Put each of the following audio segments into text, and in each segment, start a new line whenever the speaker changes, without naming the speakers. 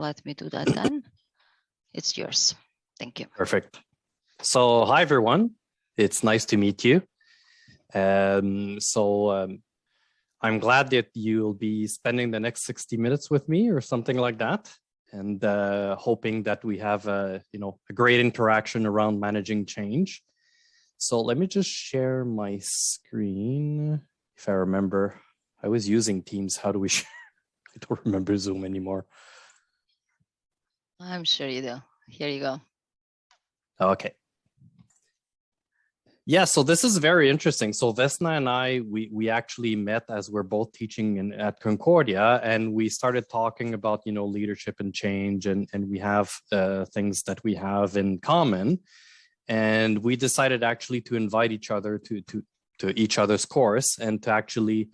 Let me do that then. It's yours. Thank you.
Perfect. So hi, everyone. It's nice to meet you. I'm glad that you'll be spending the next 60 minutes with me or something like that. And hoping that we have a great interaction around managing change. So let me just share my screen. If I remember, I was using Teams. How do we share? I don't remember Zoom anymore.
I'm sure you do. Here you go.
Okay. Yeah, so this is very interesting. So Vesna and I, we actually met as we're both teaching at Concordia, and we started talking about, leadership and change, and we have things that we have in common. And we decided actually to invite each other to each other's course and to actually,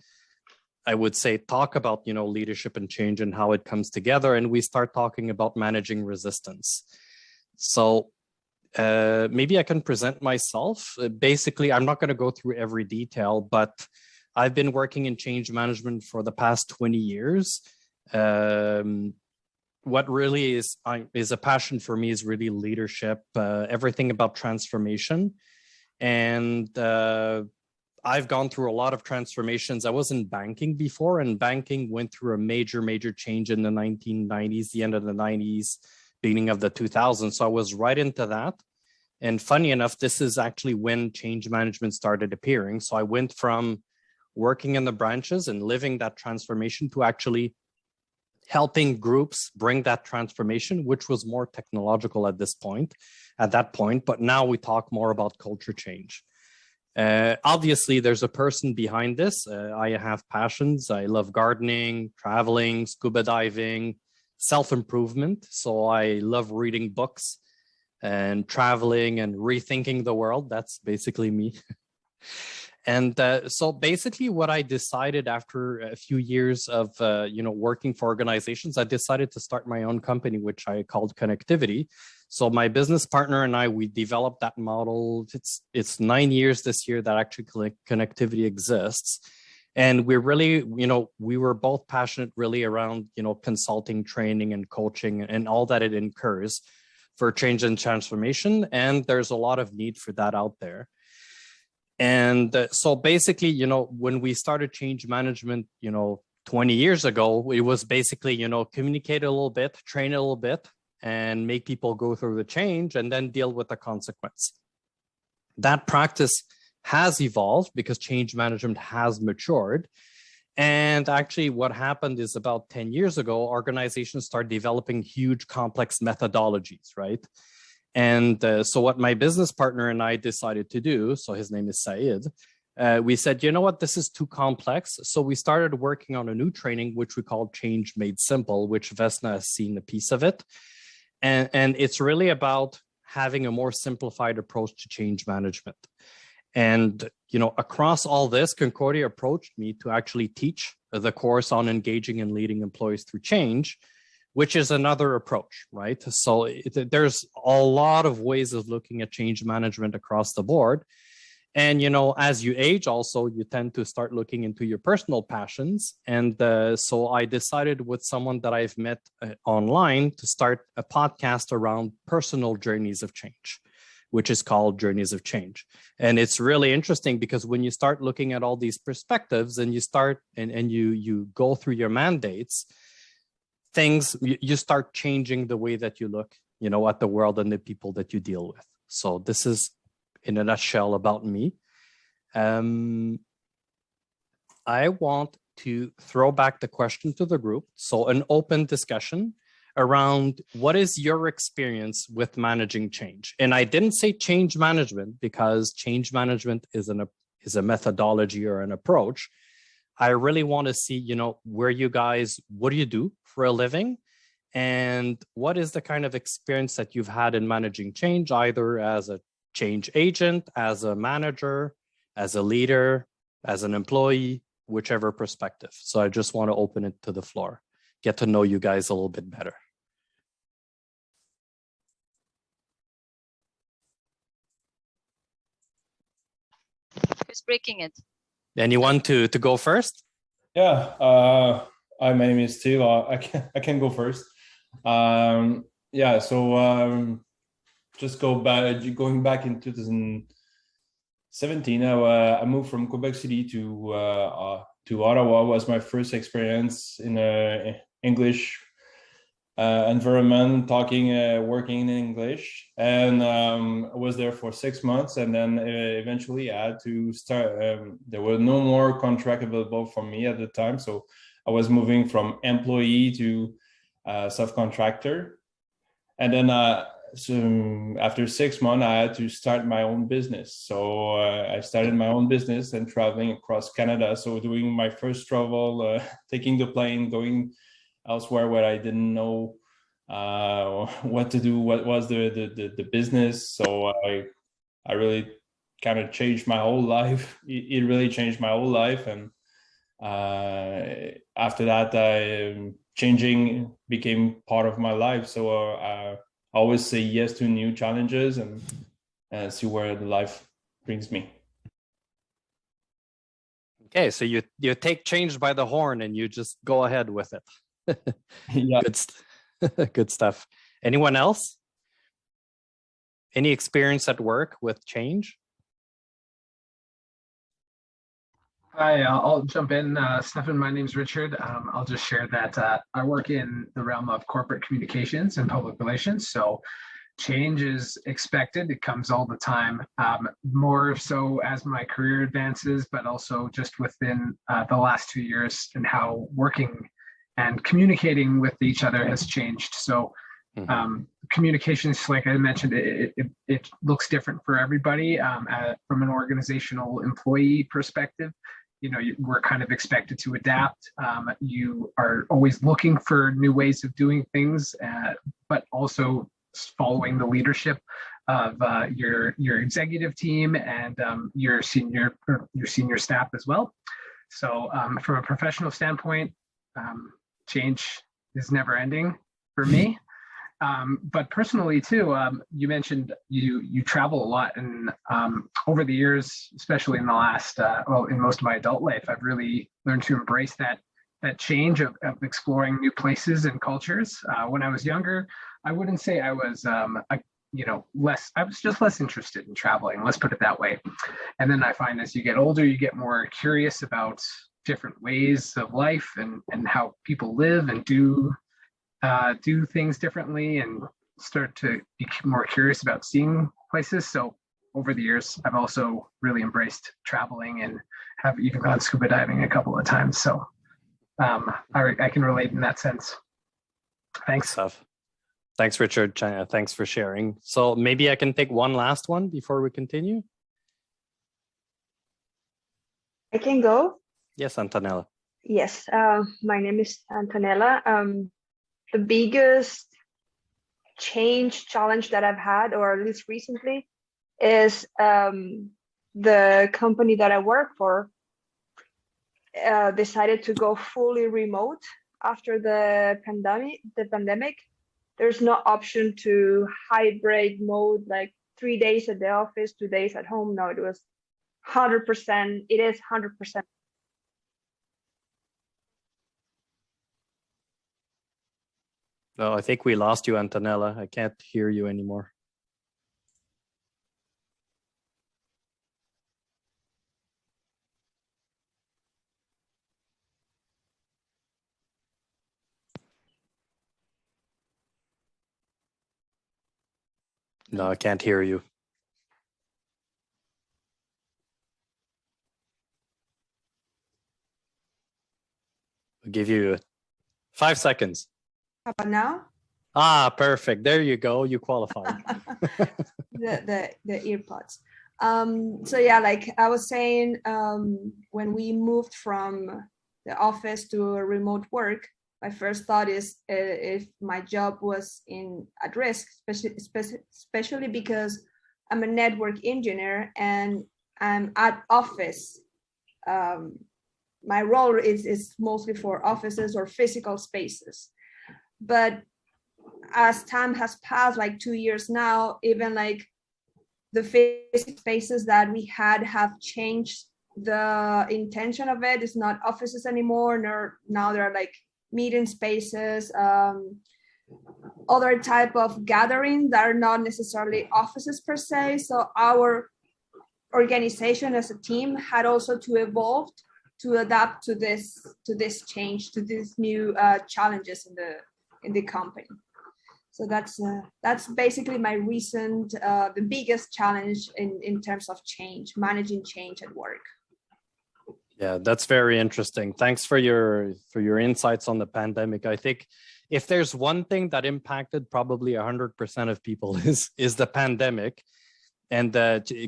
I would say, talk about, leadership and change and how it comes together. And we start talking about managing resistance. So maybe I can present myself. Basically, I'm not going to go through every detail, but I've been working in change management for the past 20 years. What really is a passion for me is really leadership, everything about transformation. And I've gone through a lot of transformations. I was in banking before, and banking went through a major change in the 1990s, the end of the 90s, beginning of the 2000s. So I was right into that. And funny enough, this is actually when change management started appearing. So I went from working in the branches and living that transformation to actually helping groups bring that transformation, which was more technological at that point. But now we talk more about culture change. Obviously, there's a person behind this. I have passions. I love gardening, traveling, scuba diving, self-improvement. So I love reading books and traveling and rethinking the world. That's basically me. And so basically what I decided after a few years of, working for organizations, I decided to start my own company, which I called Connectiviti. So my business partner and I, we developed that model. It's 9 years this year that actually Connectiviti exists. And we're really, we were both passionate really around, consulting, training, and coaching and all that it incurs for change and transformation. And there's a lot of need for that out there. And so basically, when we started change management, 20 years ago, it was basically, communicate a little bit, train a little bit, and make people go through the change and then deal with the consequence. That practice has evolved because change management has matured. And actually what happened is about 10 years ago, organizations started developing huge complex methodologies, right? And so what my business partner and I decided to do, so his name is Said, we said, you know what, this is too complex. So we started working on a new training, which we called Change Made Simple, which Vesna has seen a piece of it. And it's really about having a more simplified approach to change management. And, across all this, Concordia approached me to actually teach the course on engaging and leading employees through change, which is another approach, right? So there's a lot of ways of looking at change management across the board. And, as you age also, you tend to start looking into your personal passions. And so I decided with someone that I've met online to start a podcast around personal journeys of change, which is called Journeys of Change. And it's really interesting because when you start looking at all these perspectives and you start and you go through your mandates, you start changing the way that you look, at the world and the people that you deal with. So this is in a nutshell about me. I want to throw back the question to the group. So an open discussion around what is your experience with managing change? And I didn't say change management because change management is a methodology or an approach. I really want to see, where you guys, what do you do for a living? And what is the kind of experience that you've had in managing change, either as a change agent, as a manager, as a leader, as an employee, whichever perspective. So I just want to open it to the floor, get to know you guys a little bit better.
Who's breaking it?
Anyone to go first?
Yeah. Hi, my name is Steve. I can go first. Yeah, so just going back in 2017, I moved from Quebec City to Ottawa. Was my first experience in a English environment, working in English, and I was there for 6 months, and then eventually I had to start. There were no more contract available for me at the time, so I was moving from employee to subcontractor, and then so after 6 months, I had to start my own business. So I started my own business and traveling across Canada. So doing my first travel, taking the plane, going elsewhere where I didn't know what to do, what was the business. So I really kind of changed my whole life. It really changed my whole life, and after that, changing became part of my life. So I always say yes to new challenges and see where the life brings me.
Okay, so you take change by the horn and you just go ahead with it.
Yeah.
Good stuff. Anyone else? Any experience at work with change?
Hi, I'll jump in. Stefan, my name's Richard. I'll just share that I work in the realm of corporate communications and public relations. So change is expected. It comes all the time, more so as my career advances, but also just within the last 2 years and how working and communicating with each other has changed. So communications, like I mentioned, it looks different for everybody. From an organizational employee perspective, we're kind of expected to adapt. You are always looking for new ways of doing things, but also following the leadership of your executive team and your senior staff as well. So from a professional standpoint, change is never ending for me. But personally too, you mentioned you travel a lot, and over the years, especially in the last, in most of my adult life, I've really learned to embrace that change of exploring new places and cultures. When I was younger, I wouldn't say I was, I was just less interested in traveling. Let's put it that way. And then I find as you get older, you get more curious about different ways of life and how people live and do things differently, and start to be more curious about seeing places. So over the years, I've also really embraced traveling and have even gone scuba diving a couple of times. So I can relate in that sense. Thanks.
Thanks, Richard. Thanks for sharing. So maybe I can take one last one before we continue.
I can go.
Yes, Antonella.
Yes, my name is Antonella. The biggest challenge that I've had, or at least recently, is the company that I work for decided to go fully remote after the pandemic. There's no option to hybrid mode, like 3 days at the office, 2 days at home. No, it was 100%. It is 100%.
No, I think we lost you, Antonella. I can't hear you anymore. No, I can't hear you. I'll give you 5 seconds.
How about now?
Ah, perfect. There you go. You qualified.
the earpods. So yeah, like I was saying, when we moved from the office to remote work, my first thought is if my job was at risk, especially because I'm a network engineer and I'm at office. My role is mostly for offices or physical spaces. But as time has passed, like 2 years now, even like the physical spaces that we had have changed. The intention of it is not offices anymore. Now there are like meeting spaces. other type of gathering that are not necessarily offices per se. So our organization as a team had also to evolve to adapt to this change, to these new challenges in the company. So that's basically my recent, the biggest challenge in terms of change, managing change at work.
Yeah, that's very interesting. Thanks for your insights on the pandemic. I think if there's one thing that impacted probably 100% of people is the pandemic. And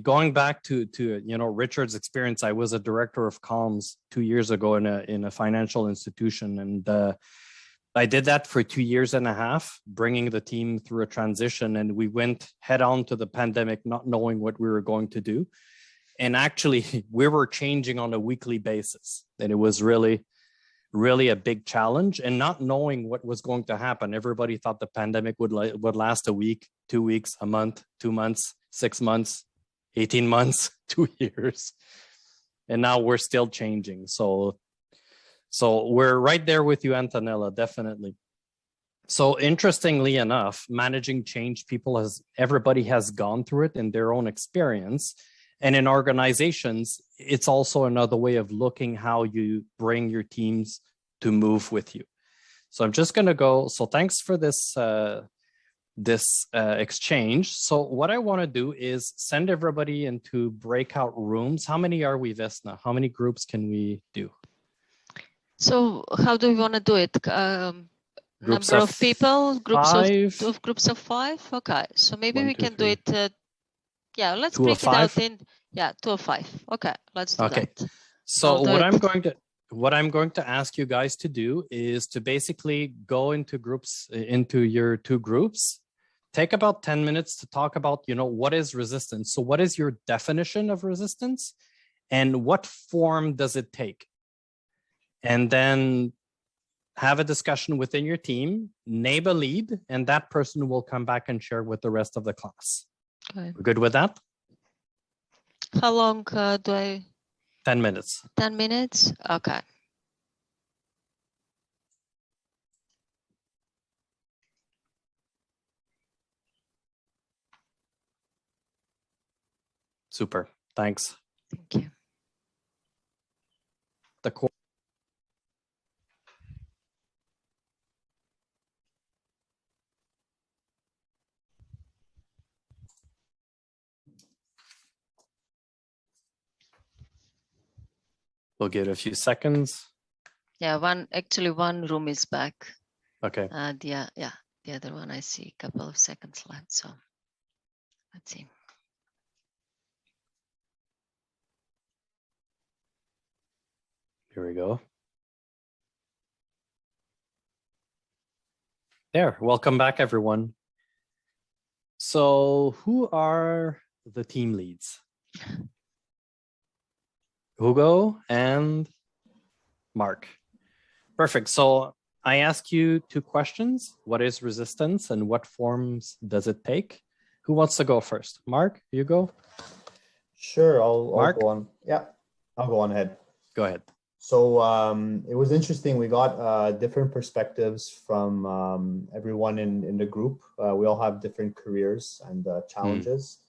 going back to Richard's experience, I was a director of comms 2 years ago in a financial institution, and I did that for 2 years and a half, bringing the team through a transition. And we went head on to the pandemic, not knowing what we were going to do. And actually, we were changing on a weekly basis. And it was really, really a big challenge. And not knowing what was going to happen, everybody thought the pandemic would last a week, 2 weeks, a month, 2 months, 6 months, 18 months, 2 years. And now we're still changing. So we're right there with you, Antonella, definitely. So interestingly enough, managing change, everybody has gone through it in their own experience. And in organizations, it's also another way of looking how you bring your teams to move with you. So I'm just going to go. So thanks for this exchange. So what I want to do is send everybody into breakout rooms. How many are we, Vesna? How many groups can we do?
So how do we want to do it?
Groups
Number of people, groups of 5. Okay, so maybe
1,
we
2,
can
3.
do it. Yeah, let's
2
break
of
it out
5?
in 2 of 5. Okay, let's do
Okay.
that.
So what I'm going to ask you guys to do is to basically go into your 2 groups. Take about 10 minutes to talk about, what is resistance? So what is your definition of resistance and what form does it take? And then have a discussion within your team, name a lead, and that person will come back and share with the rest of the class.
Okay.
We're good with that?
How long do I?
10 minutes.
10 minutes? Okay.
Super. Thanks.
Thank you.
The core. We'll give it a few seconds.
Yeah, one room is back.
Okay.
The other one I see a couple of seconds left. So let's see.
Here we go. There, welcome back, everyone. So who are the team leads? Hugo and Mark. Perfect. So I ask you 2 questions. What is resistance and what forms does it take? Who wants to go first? Mark, you go?
Sure, I'll go on. Yeah, I'll go on ahead.
Go ahead.
So it was interesting. We got different perspectives from everyone in the group. We all have different careers and challenges.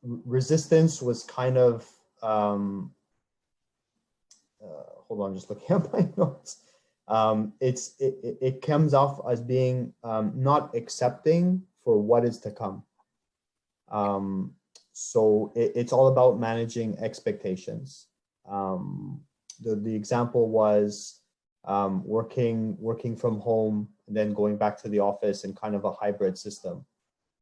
Resistance was kind of, hold on, just looking at my notes. It comes off as being not accepting for what is to come. So it's all about managing expectations. The example was working from home and then going back to the office in kind of a hybrid system.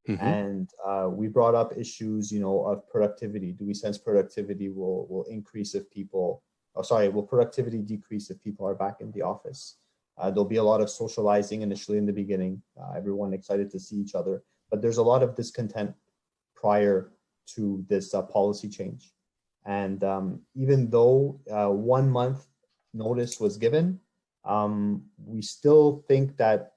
Mm-hmm. And we brought up issues, of productivity. Do we sense productivity will increase if people, will productivity decrease if people are back in the office? There'll be a lot of socializing initially in the beginning, everyone excited to see each other, but there's a lot of discontent prior to this policy change. And even though 1 month notice was given, we still think that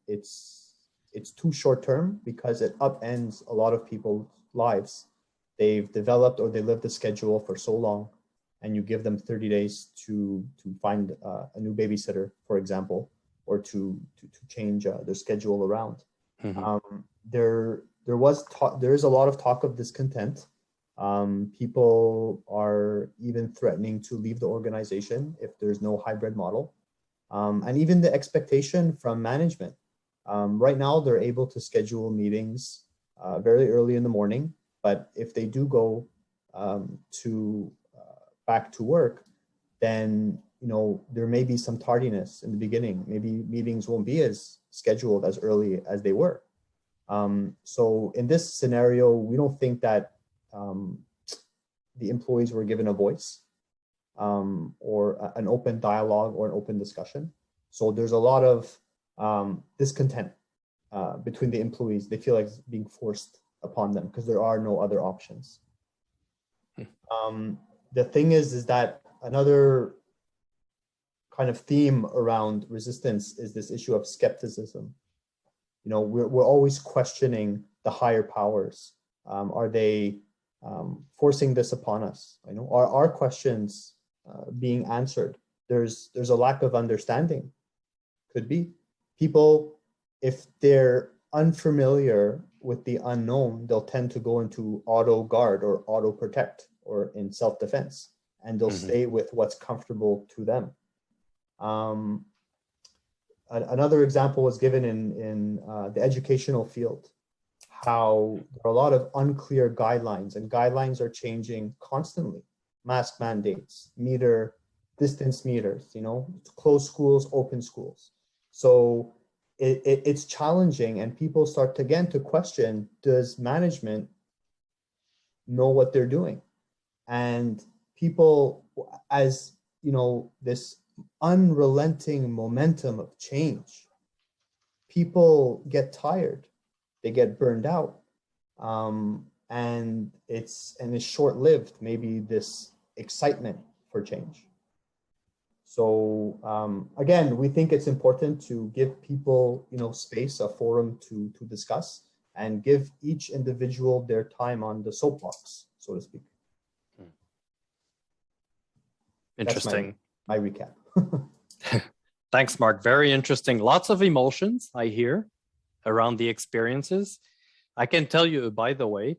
it's too short term because it upends a lot of people's lives. They've developed or they lived the schedule for so long, and you give them 30 days to find a new babysitter, for example. or to change their schedule around.
Mm-hmm.
There is a lot of talk of discontent. People are even threatening to leave the organization if there's no hybrid model. And even the expectation from management. Right now, they're able to schedule meetings very early in the morning, but if they do go back to work, then there may be some tardiness in the beginning. Maybe meetings won't be as scheduled as early as they were. So in this scenario, we don't think that the employees were given a voice or an open dialogue or an open discussion. So there's a lot of discontent between the employees. They feel like it's being forced upon them because there are no other options. The thing is that another kind of theme around resistance is this issue of skepticism. We're always questioning the higher powers. Are they forcing this upon us? Are our questions being answered? There's a lack of understanding. Could be. People, if they're unfamiliar with the unknown, they'll tend to go into auto guard or auto protect or in self-defense, and they'll stay with what's comfortable to them. Another example was given in the educational field, how there are a lot of unclear guidelines, and guidelines are changing constantly. Mask mandates, distance meters, closed schools, open schools. So it's challenging, and people start to question, does management know what they're doing? And people, as this unrelenting momentum of change, people get tired, they get burned out, and it's short-lived, maybe this excitement for change. So again, we think it's important to give people space, a forum to discuss, and give each individual their time on the soapbox, so to speak.
Interesting.
My recap.
Thanks, Mark. Very interesting. Lots of emotions I hear around the experiences. I can tell you, by the way,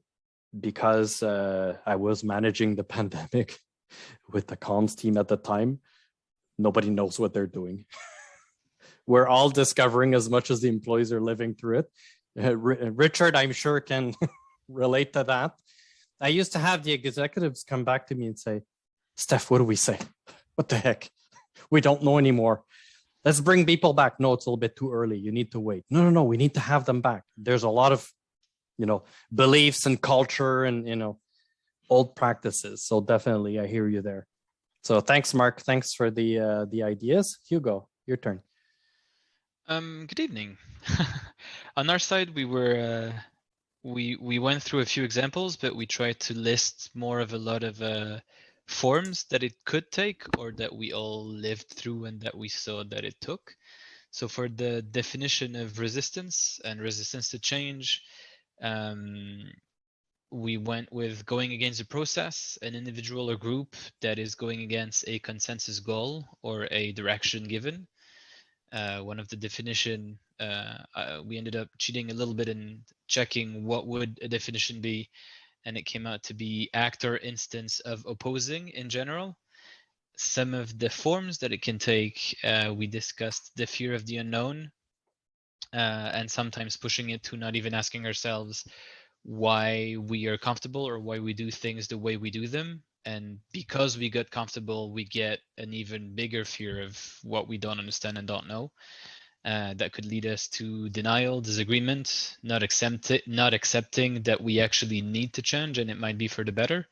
because I was managing the pandemic with the comms team at the time, nobody knows what they're doing. We're all discovering as much as the employees are living through it. Richard, I'm sure, can relate to that. I used to have the executives come back to me and say, Steph, what do we say? What the heck? We don't know anymore. Let's bring people back. No, it's a little bit too early. You need to wait. No. We need to have them back. There's a lot of, beliefs and culture and, old practices. So definitely, I hear you there. So thanks, Mark. Thanks for the ideas. Hugo, your turn.
Good evening. On our side, we were we went through a few examples, but we tried to list more of a lot of forms that it could take, or that we all lived through and that we saw that it took. So for the definition of resistance and resistance to change, we went with going against a process, an individual or group that is going against a consensus goal or a direction given. One of the definition, we ended up cheating a little bit and checking what would a definition be, and it came out to be act or instance of opposing in general. Some of the forms that it can take, we discussed the fear of the unknown, and sometimes pushing it to not even asking ourselves why we are comfortable or why we do things the way we do them. And because we get comfortable, we get an even bigger fear of what we don't understand and don't know. That could lead us to denial, disagreement, not accepting that we actually need to change and it might be for the better,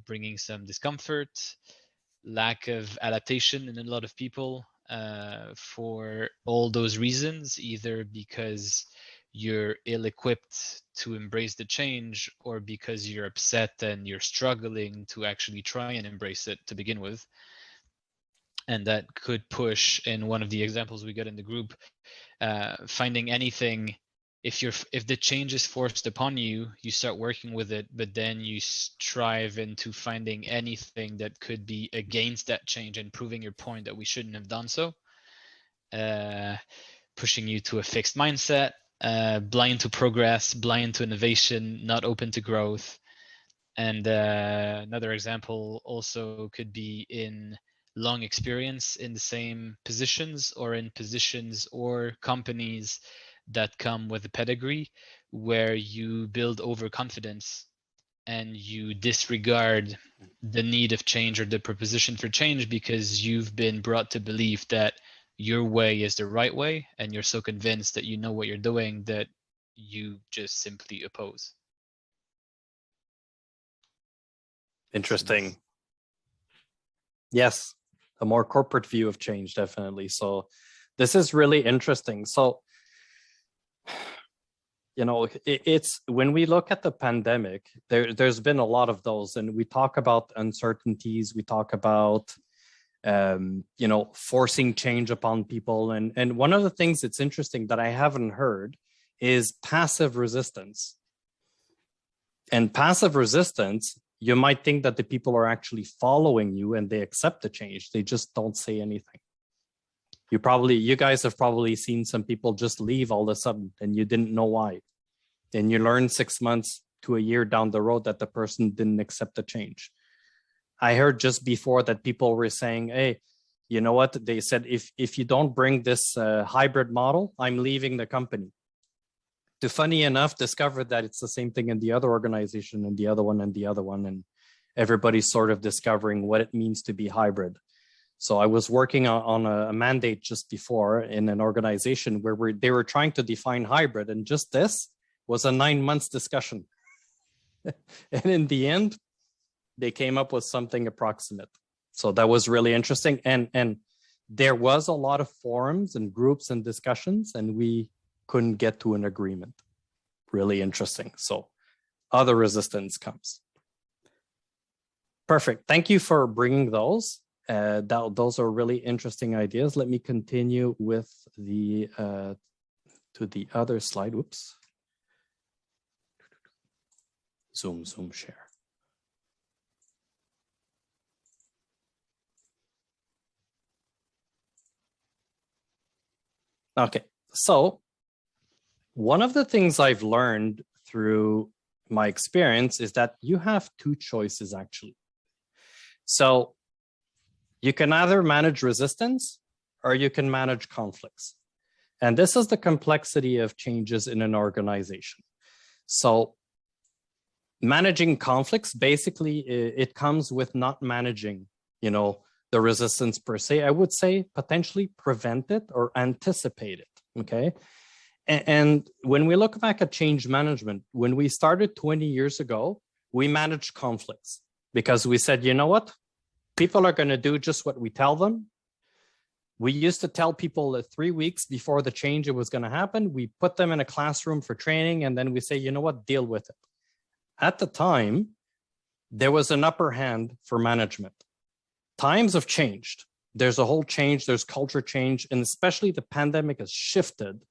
bringing some discomfort, lack of adaptation in a lot of people for all those reasons, either because you're ill-equipped to embrace the change or because you're upset and you're struggling to actually try and embrace it to begin with. And that could push, in one of the examples we got in the group, finding anything. If the change is forced upon you, you start working with it, but then you strive into finding anything that could be against that change and proving your point that we shouldn't have done so. pushing you to a fixed mindset, blind to progress, blind to innovation, not open to growth. And another example also could be in long experience in the same positions, or in positions or companies that come with a pedigree where you build overconfidence and you disregard the need of change or the proposition for change because you've been brought to believe that your way is the right way, and you're so convinced that you know what you're doing that you just simply oppose.
Interesting. Yes, a more corporate view of change, definitely. So this is really interesting. So, you know, it's when we look at the pandemic, there's been a lot of those, and we talk about uncertainties, we talk about you know, forcing change upon people. And one of the things that's interesting that I haven't heard is passive resistance. And passive resistance, you might think that the people are actually following you and they accept the change. They just don't say anything. You guys have probably seen some people just leave all of a sudden and you didn't know why. And you learn 6 months to a year down the road that the person didn't accept the change. I heard just before that people were saying, hey, you know what? They said, if you don't bring this hybrid model, I'm leaving the company. To, funny enough, discover that it's the same thing in the other organization and the other one and the other one. And everybody's sort of discovering what it means to be hybrid. So I was working on a mandate just before in an organization where they were trying to define hybrid. And just this was a 9 months discussion. And in the end, they came up with something approximate. So that was really interesting. And there was a lot of forums and groups and discussions, and we couldn't get to an agreement. Really interesting. So other resistance comes. Perfect. Thank you for bringing those. Those are really interesting ideas. Let me continue with the to the other slide. Whoops. Zoom share. Okay, so one of the things I've learned through my experience is that you have two choices, actually. So you can either manage resistance or you can manage conflicts. And this is the complexity of changes in an organization. So managing conflicts, basically, it comes with not managing, you know, the resistance per se. I would say potentially prevent it or anticipate it, okay? And when we look back at change management, when we started 20 years ago, we managed conflicts because we said, you know what? People are going to do just what we tell them. We used to tell people that 3 weeks before the change it was going to happen. We put them in a classroom for training, and then we say, you know what? Deal with it. At the time, there was an upper hand for management. Times have changed. There's a whole change. There's culture change, and especially the pandemic has shifted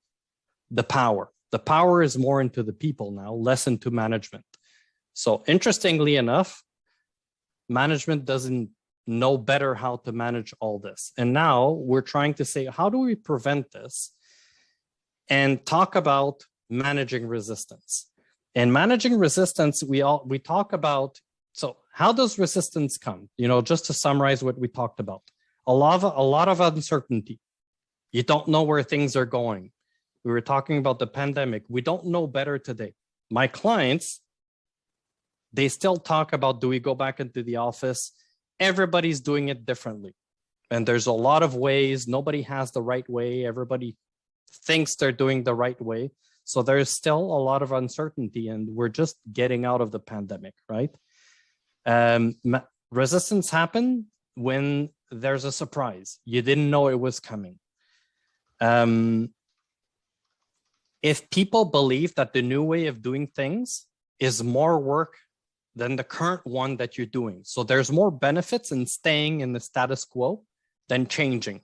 the power. The power is more into the people now, less into management. So interestingly enough, management doesn't know better how to manage all this. And now we're trying to say, how do we prevent this? And talk about managing resistance. And managing resistance, we talk about, so how does resistance come? You know, just to summarize what we talked about, a lot of uncertainty. You don't know where things are going. We were talking about the pandemic. We don't know better today. My clients, they still talk about, do we go back into the office? Everybody's doing it differently. And there's a lot of ways. Nobody has the right way. Everybody thinks they're doing the right way. So there's still a lot of uncertainty, and we're just getting out of the pandemic, right? Resistance happens when there's a surprise. You didn't know it was coming. If people believe that the new way of doing things is more work than the current one that you're doing, so there's more benefits in staying in the status quo than changing,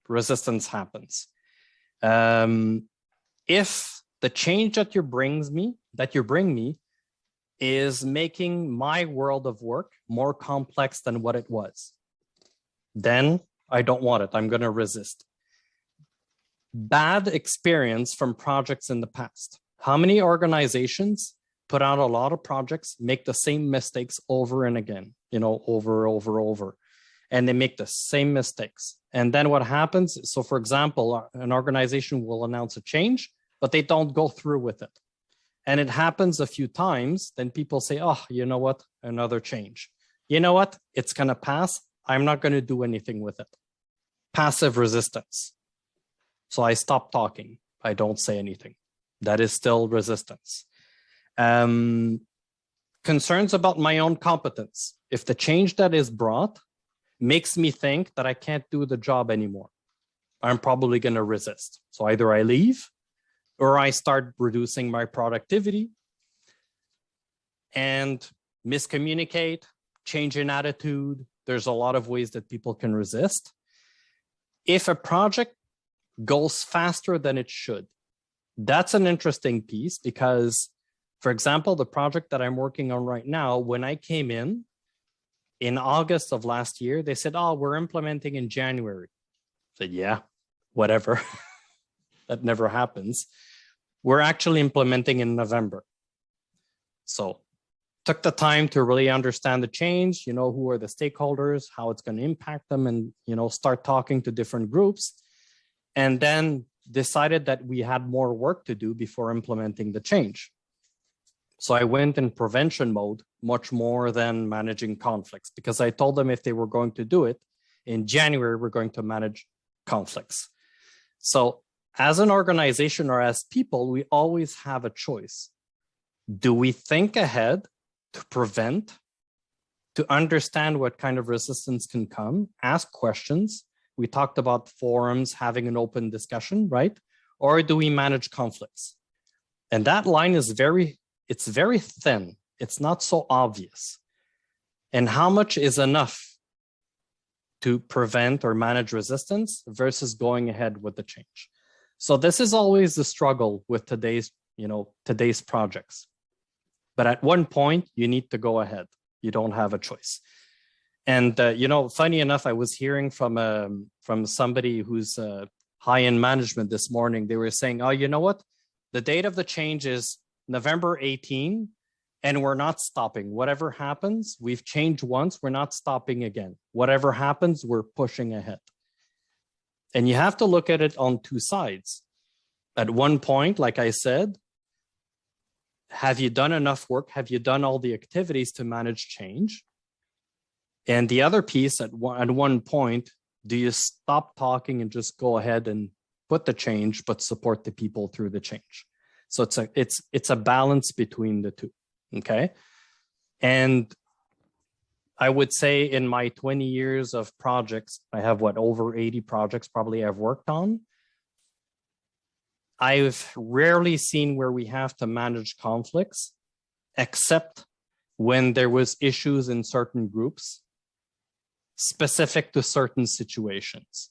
resistance happens. If the change that you bring me is making my world of work more complex than what it was, then I don't want it. I'm going to resist. bad experience from projects in the past. How many organizations put out a lot of projects, make the same mistakes over and again, over, and they make the same mistakes. And then what happens? So for example, an organization will announce a change, but they don't go through with it. And it happens a few times, then people say, oh, you know what? Another change. You know what? It's going to pass. I'm not going to do anything with it. Passive resistance. So I stop talking. I don't say anything. That is still resistance. Concerns about my own competence. If the change that is brought makes me think that I can't do the job anymore, I'm probably going to resist. So either I leave or I start reducing my productivity and miscommunicate, change in attitude. There's a lot of ways that people can resist. If a project goes faster than it should, that's an interesting piece because, for example, the project that I'm working on right now, when I came in August of last year, they said, oh, we're implementing in January. I said, yeah, whatever. That never happens. We're actually implementing in November. So took the time to really understand the change, who are the stakeholders, how it's going to impact them, and, start talking to different groups. And then decided that we had more work to do before implementing the change. So I went in prevention mode much more than managing conflicts, because I told them if they were going to do it in January, we're going to manage conflicts. So as an organization or as people, we always have a choice. Do we think ahead to prevent, to understand what kind of resistance can come, ask questions? We talked about forums, having an open discussion, right? Or do we manage conflicts? And that line is very thin. It's not so obvious. And how much is enough to prevent or manage resistance versus going ahead with the change? So this is always the struggle with today's projects. But at one point, you need to go ahead. You don't have a choice. And, funny enough, I was hearing from somebody who's high in management this morning. They were saying, oh, you know what? The date of the change is November 18, and we're not stopping. Whatever happens, we've changed once, we're not stopping again. Whatever happens, we're pushing ahead. And you have to look at it on two sides. At one point, like I said, have you done enough work? Have you done all the activities to manage change? And the other piece, at one point, do you stop talking and just go ahead and put the change, but support the people through the change? So it's a balance between the two, okay? And I would say in my 20 years of projects, I have over 80 projects probably I've worked on. I've rarely seen where we have to manage conflicts, except when there was issues in certain groups specific to certain situations.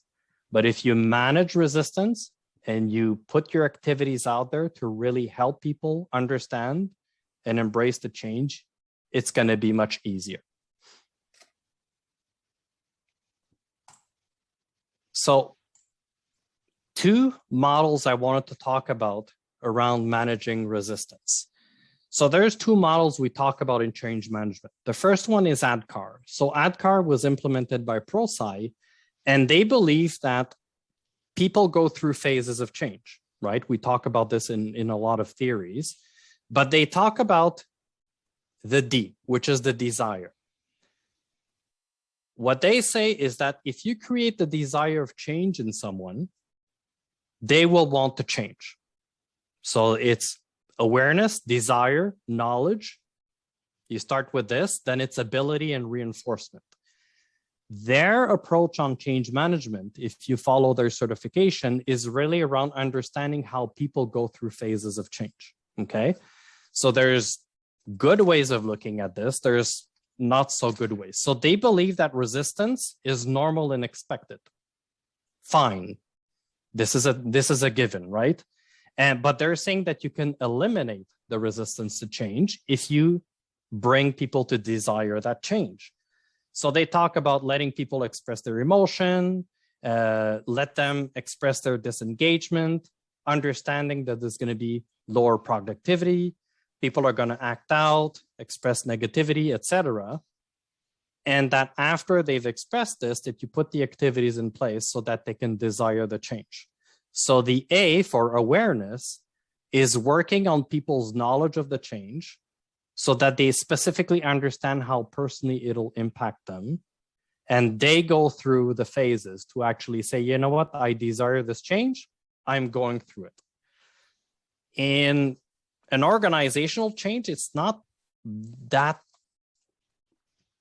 But if you manage resistance and you put your activities out there to really help people understand and embrace the change, it's going to be much easier. So, two models I wanted to talk about around managing resistance. So there's two models we talk about in change management. The first one is ADKAR. So ADKAR was implemented by ProSci, and they believe that people go through phases of change, right? We talk about this in a lot of theories, but they talk about the D, which is the desire. What they say is that if you create the desire of change in someone, they will want to change. So it's awareness, desire, knowledge. You start with this, then it's ability and reinforcement. Their approach on change management, if you follow their certification, is really around understanding how people go through phases of change, okay? So there's good ways of looking at this. There's not so good ways. So they believe that resistance is normal and expected. Fine. This is a given, right? But they're saying that you can eliminate the resistance to change if you bring people to desire that change. So they talk about letting people express their emotion, let them express their disengagement, understanding that there's going to be lower productivity, people are going to act out, express negativity, etc. And that after they've expressed this, that you put the activities in place so that they can desire the change. So the A for awareness is working on people's knowledge of the change so that they specifically understand how personally it'll impact them. And they go through the phases to actually say, you know what, I desire this change, I'm going through it. In an organizational change, it's not that,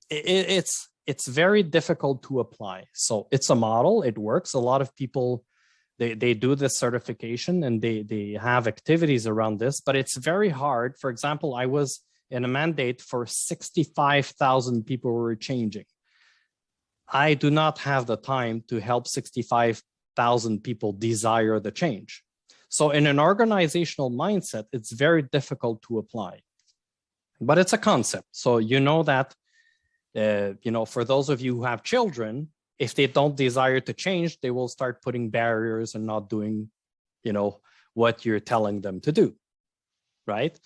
it's very difficult to apply. So it's a model, it works. A lot of people, they do this certification and they have activities around this, but it's very hard. For example, I was in a mandate for 65,000 people who were changing. I do not have the time to help 65,000 people desire the change. So in an organizational mindset, it's very difficult to apply, but it's a concept. So you know that, for those of you who have children, if they don't desire to change, they will start putting barriers and not doing, what you're telling them to do, right?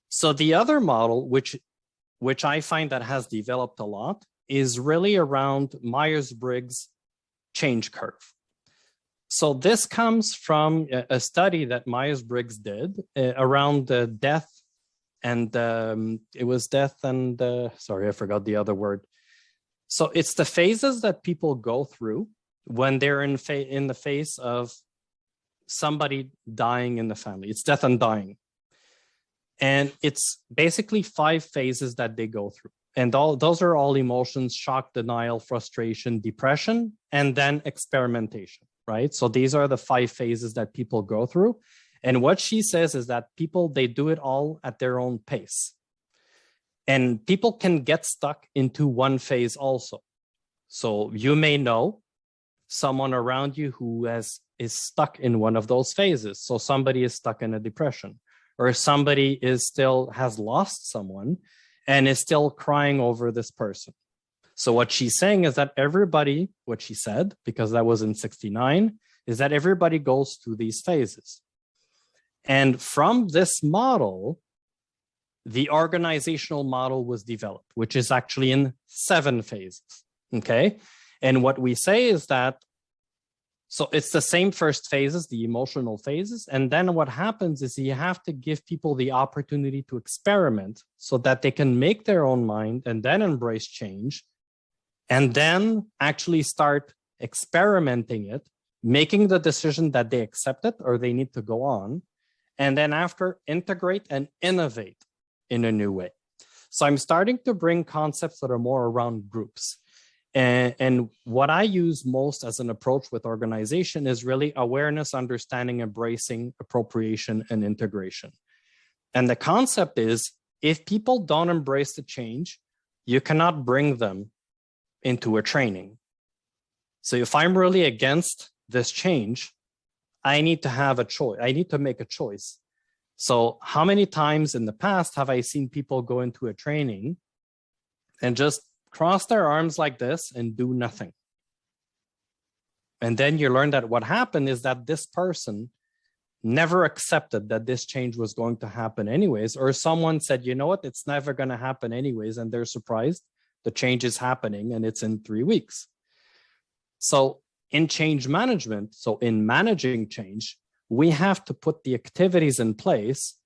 So the other model, which I find that has developed a lot, is really around Myers-Briggs change curve. So this comes from a study that Myers-Briggs did around death, and it was death and, sorry, I forgot the other word. So it's the phases that people go through when they're in the face of somebody dying in the family. It's death and dying. And it's basically 5 phases that they go through. And those are all emotions: shock, denial, frustration, depression, and then experimentation, right? So these are the 5 phases that people go through. And what she says is that people, they do it all at their own pace. And people can get stuck into one phase also. So you may know someone around you who is stuck in one of those phases. So somebody is stuck in a depression, or somebody has lost someone and is still crying over this person. So what she's saying is that everybody, what she said, because that was in 69, is that everybody goes through these phases. And from this model, the organizational model was developed, which is actually in 7 phases, okay? And what we say is that, so it's the same first phases, the emotional phases, and then what happens is you have to give people the opportunity to experiment so that they can make their own mind and then embrace change, and then actually start experimenting it, making the decision that they accept it or they need to go on, and then after integrate and innovate in a new way. So I'm starting to bring concepts that are more around groups. And what I use most as an approach with organization is really awareness, understanding, embracing, appropriation, and integration. And the concept is, if people don't embrace the change, you cannot bring them into a training. So if I'm really against this change, I need to have a choice. I need to make a choice. So how many times in the past have I seen people go into a training and just cross their arms like this and do nothing? And then you learn that what happened is that this person never accepted that this change was going to happen anyways, or someone said, you know what, it's never going to happen anyways, and they're surprised the change is happening and it's in 3 weeks. So in change management, so in managing change, we have to put the activities in place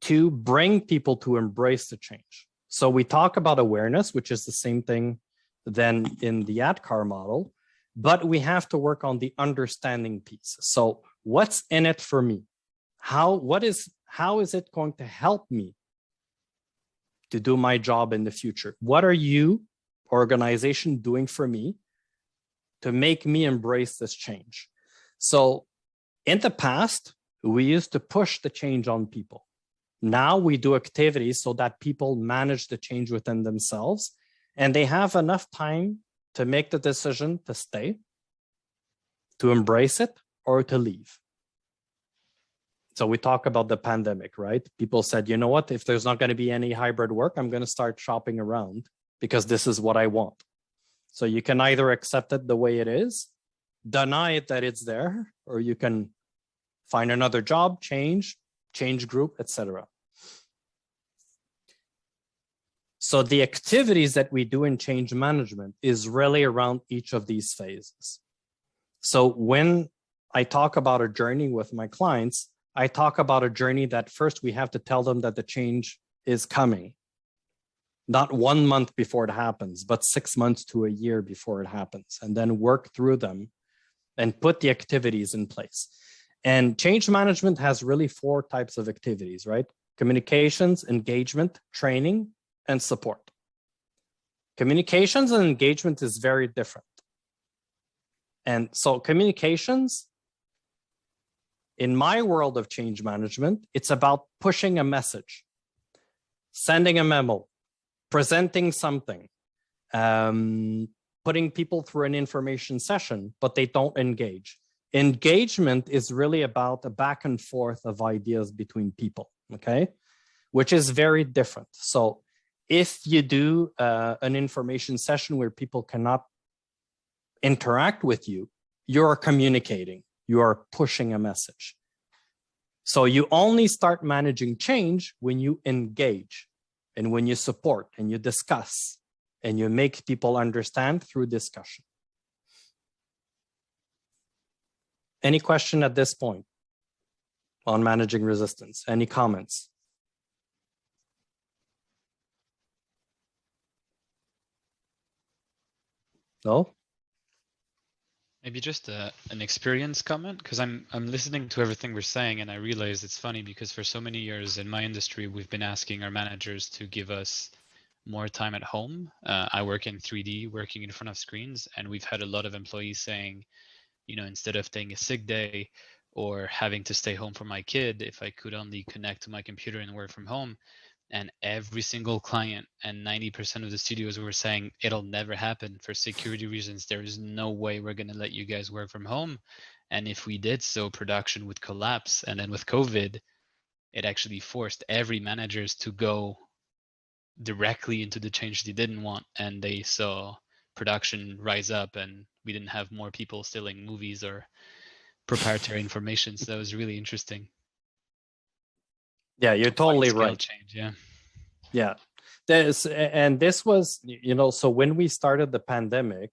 to bring people to embrace the change. So we talk about awareness, which is the same thing than in the ADKAR model, but we have to work on the understanding piece. So what's in it for me? How is it going to help me to do my job in the future? What are you, organization, doing for me to make me embrace this change? So in the past, we used to push the change on people. Now we do activities so that people manage the change within themselves, and they have enough time to make the decision to stay, to embrace it, or to leave. So we talk about the pandemic, right? People said, you know what, if there's not going to be any hybrid work, I'm going to start shopping around because this is what I want. So you can either accept it the way it is, deny it that it's there, or you can find another job, change group, etc. So the activities that we do in change management is really around each of these phases. So when I talk about a journey with my clients, I talk about a journey that first we have to tell them that the change is coming. Not 1 month before it happens, but 6 months to a year before it happens, and then work through them and put the activities in place. And change management has really 4 types of activities, right? Communications, engagement, training, and support. Communications and engagement is very different. And so communications, in my world of change management, it's about pushing a message, sending a memo, presenting something, putting people through an information session, but they don't engage. Engagement is really about a back and forth of ideas between people, okay? Which is very different. So if you do an information session where people cannot interact with you, you're communicating, you are pushing a message. So you only start managing change when you engage and when you support and you discuss and you make people understand through discussion. Any question at this point on managing resistance? Any comments? No?
Maybe just an experience comment, because I'm listening to everything we're saying, and I realize it's funny because for so many years in my industry, we've been asking our managers to give us more time at home. I work in 3D, working in front of screens, and we've had a lot of employees saying, you know, instead of taking a sick day or having to stay home for my kid, if I could only connect to my computer and work from home. And every single client and 90% of the studios were saying it'll never happen for security reasons. There is no way we're going to let you guys work from home. And if we did so, production would collapse. And then with COVID, it actually forced every managers to go directly into the change they didn't want. And they saw production rise up, and we didn't have more people stealing movies or proprietary information. So that was really interesting.
Yeah, you're totally
Scale
right.
change, yeah.
Yeah. This was, you know, so when we started the pandemic,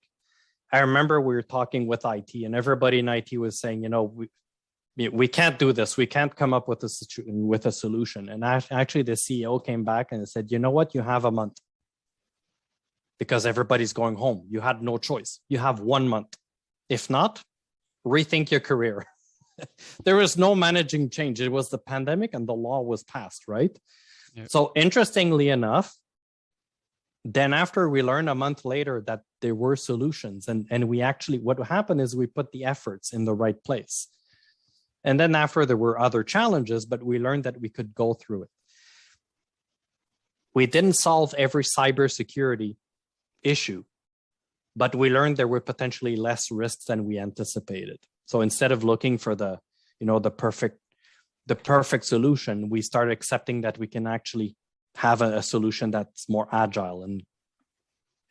I remember we were talking with IT and everybody in IT was saying, you know, we can't do this. We can't come up with a solution. And actually the CEO came back and said, you know what, you have a month because everybody's going home. You had no choice. You have 1 month. If not, rethink your career. There was no managing change. It was the pandemic and the law was passed, right? Yep. So interestingly enough, then after we learned a month later that there were solutions and we actually, what happened is we put the efforts in the right place. And then after there were other challenges, but we learned that we could go through it. We didn't solve every cybersecurity issue, but we learned there were potentially less risks than we anticipated. So instead of looking for the perfect solution, we started accepting that we can actually have a solution that's more agile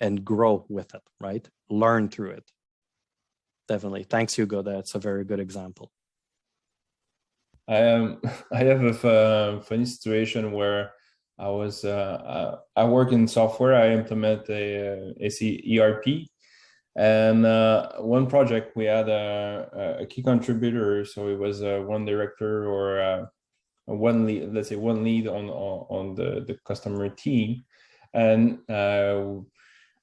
and grow with it, right? Learn through it. Definitely. Thanks, Hugo. That's a very good example.
I have a funny situation where I was I work in software. I implement a ERP. And one project we had a key contributor, so it was one director or one lead, let's say one lead on the customer team, and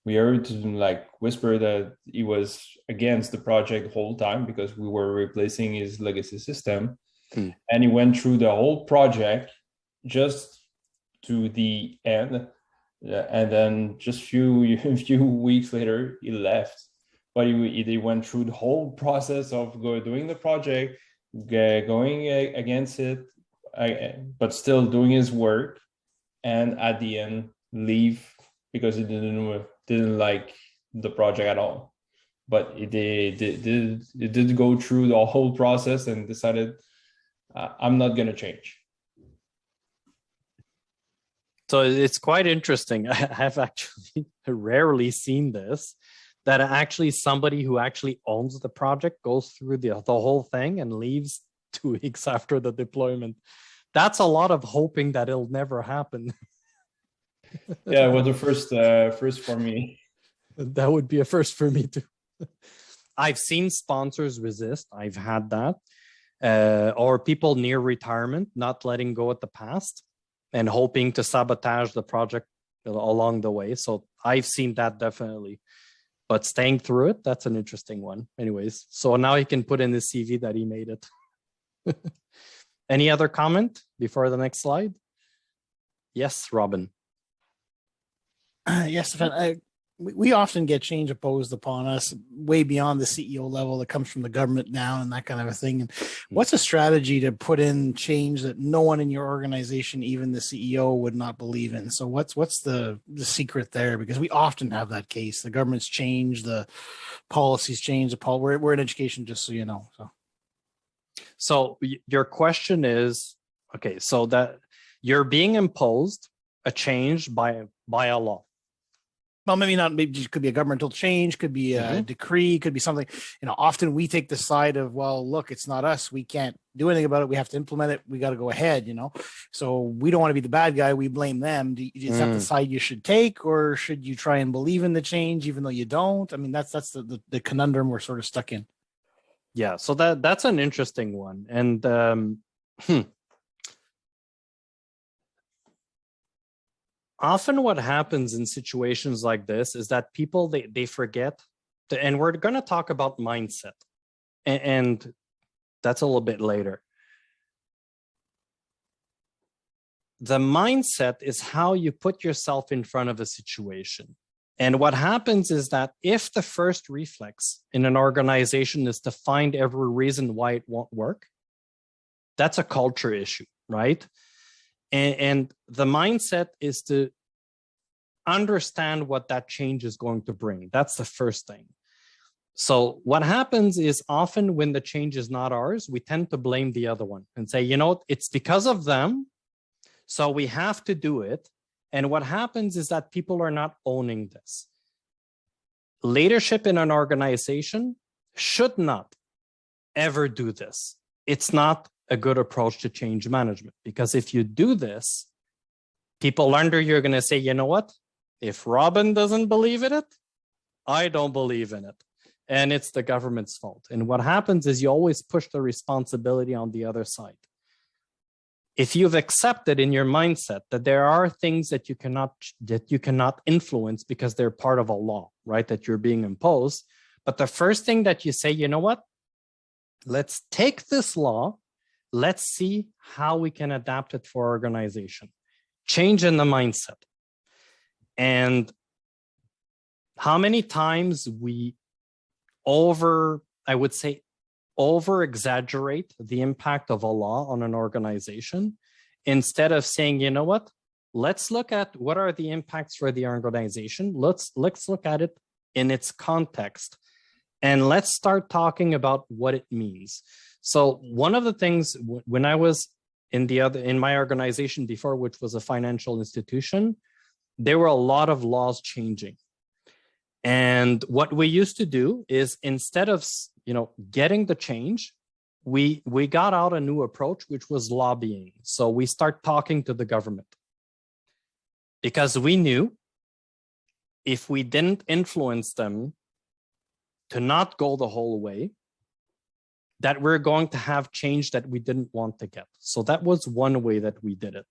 we heard like whisper that he was against the project the whole time because we were replacing his legacy system, and he went through the whole project just to the end. And then just a few weeks later, he left. But he went through the whole process of doing the project, going against it, but still doing his work, and at the end leave because he didn't like the project at all. But it did go through the whole process and decided, I'm not gonna change.
So it's quite interesting. I have actually rarely seen this, that actually somebody who actually owns the project goes through the whole thing and leaves 2 weeks after the deployment. That's a lot of hoping that it'll never happen.
Yeah, it was the first for me.
That would be a first for me too. I've seen sponsors resist. I've had that. Or people near retirement not letting go at the past and hoping to sabotage the project along the way. So I've seen that definitely. But staying through it, that's an interesting one. Anyways, so now he can put in his CV that he made it. Any other comment before the next slide? Yes, Robin.
Yes, we often get change imposed upon us way beyond the CEO level that comes from the government down and that kind of a thing. And what's a strategy to put in change that no one in your organization, even the CEO, would not believe in? So what's the secret there? Because we often have that case. The government's changed, the policies change. We're in education, just so you know.
So your question is, okay, so that you're being imposed a change by a law.
Well, maybe not. Maybe it could be a governmental change, could be a decree, could be something. Often we take the side of, well, look, it's not us. We can't do anything about it. We have to implement it. We got to go ahead. So we don't want to be the bad guy. We blame them. Is that the side you should take, or should you try and believe in the change even though you don't? I mean, that's the conundrum we're sort of stuck in.
Yeah. So that's an interesting one, and often what happens in situations like this is that people, they forget and we're going to talk about mindset, and that's a little bit later. The mindset is how you put yourself in front of a situation. And what happens is that if the first reflex in an organization is to find every reason why it won't work, that's a culture issue, right? And the mindset is to understand what that change is going to bring. That's the first thing. So what happens is often when the change is not ours, we tend to blame the other one and say, it's because of them, so we have to do it. And what happens is that people are not owning this. Leadership in an organization should not ever do this. It's not a good approach to change management, because if you do this, people under you are going to say, you know what? If Robin doesn't believe in it, I don't believe in it. And it's the government's fault. And what happens is you always push the responsibility on the other side. If you've accepted in your mindset that there are things that you cannot influence because they're part of a law, right? That you're being imposed. But the first thing that you say, you know what? Let's take this law. Let's see how we can adapt it for our organization. Change in the mindset. And how many times we over-exaggerate the impact of a law on an organization instead of saying, you know what, let's look at what are the impacts for the organization. Let's look at it in its context, and let's start talking about what it means. So one of the things when I was in my organization before, which was a financial institution, there were a lot of laws changing. And what we used to do is, instead of getting the change, we got out a new approach, which was lobbying. So we start talking to the government, because we knew if we didn't influence them to not go the whole way, that we're going to have change that we didn't want to get. So that was one way that we did it.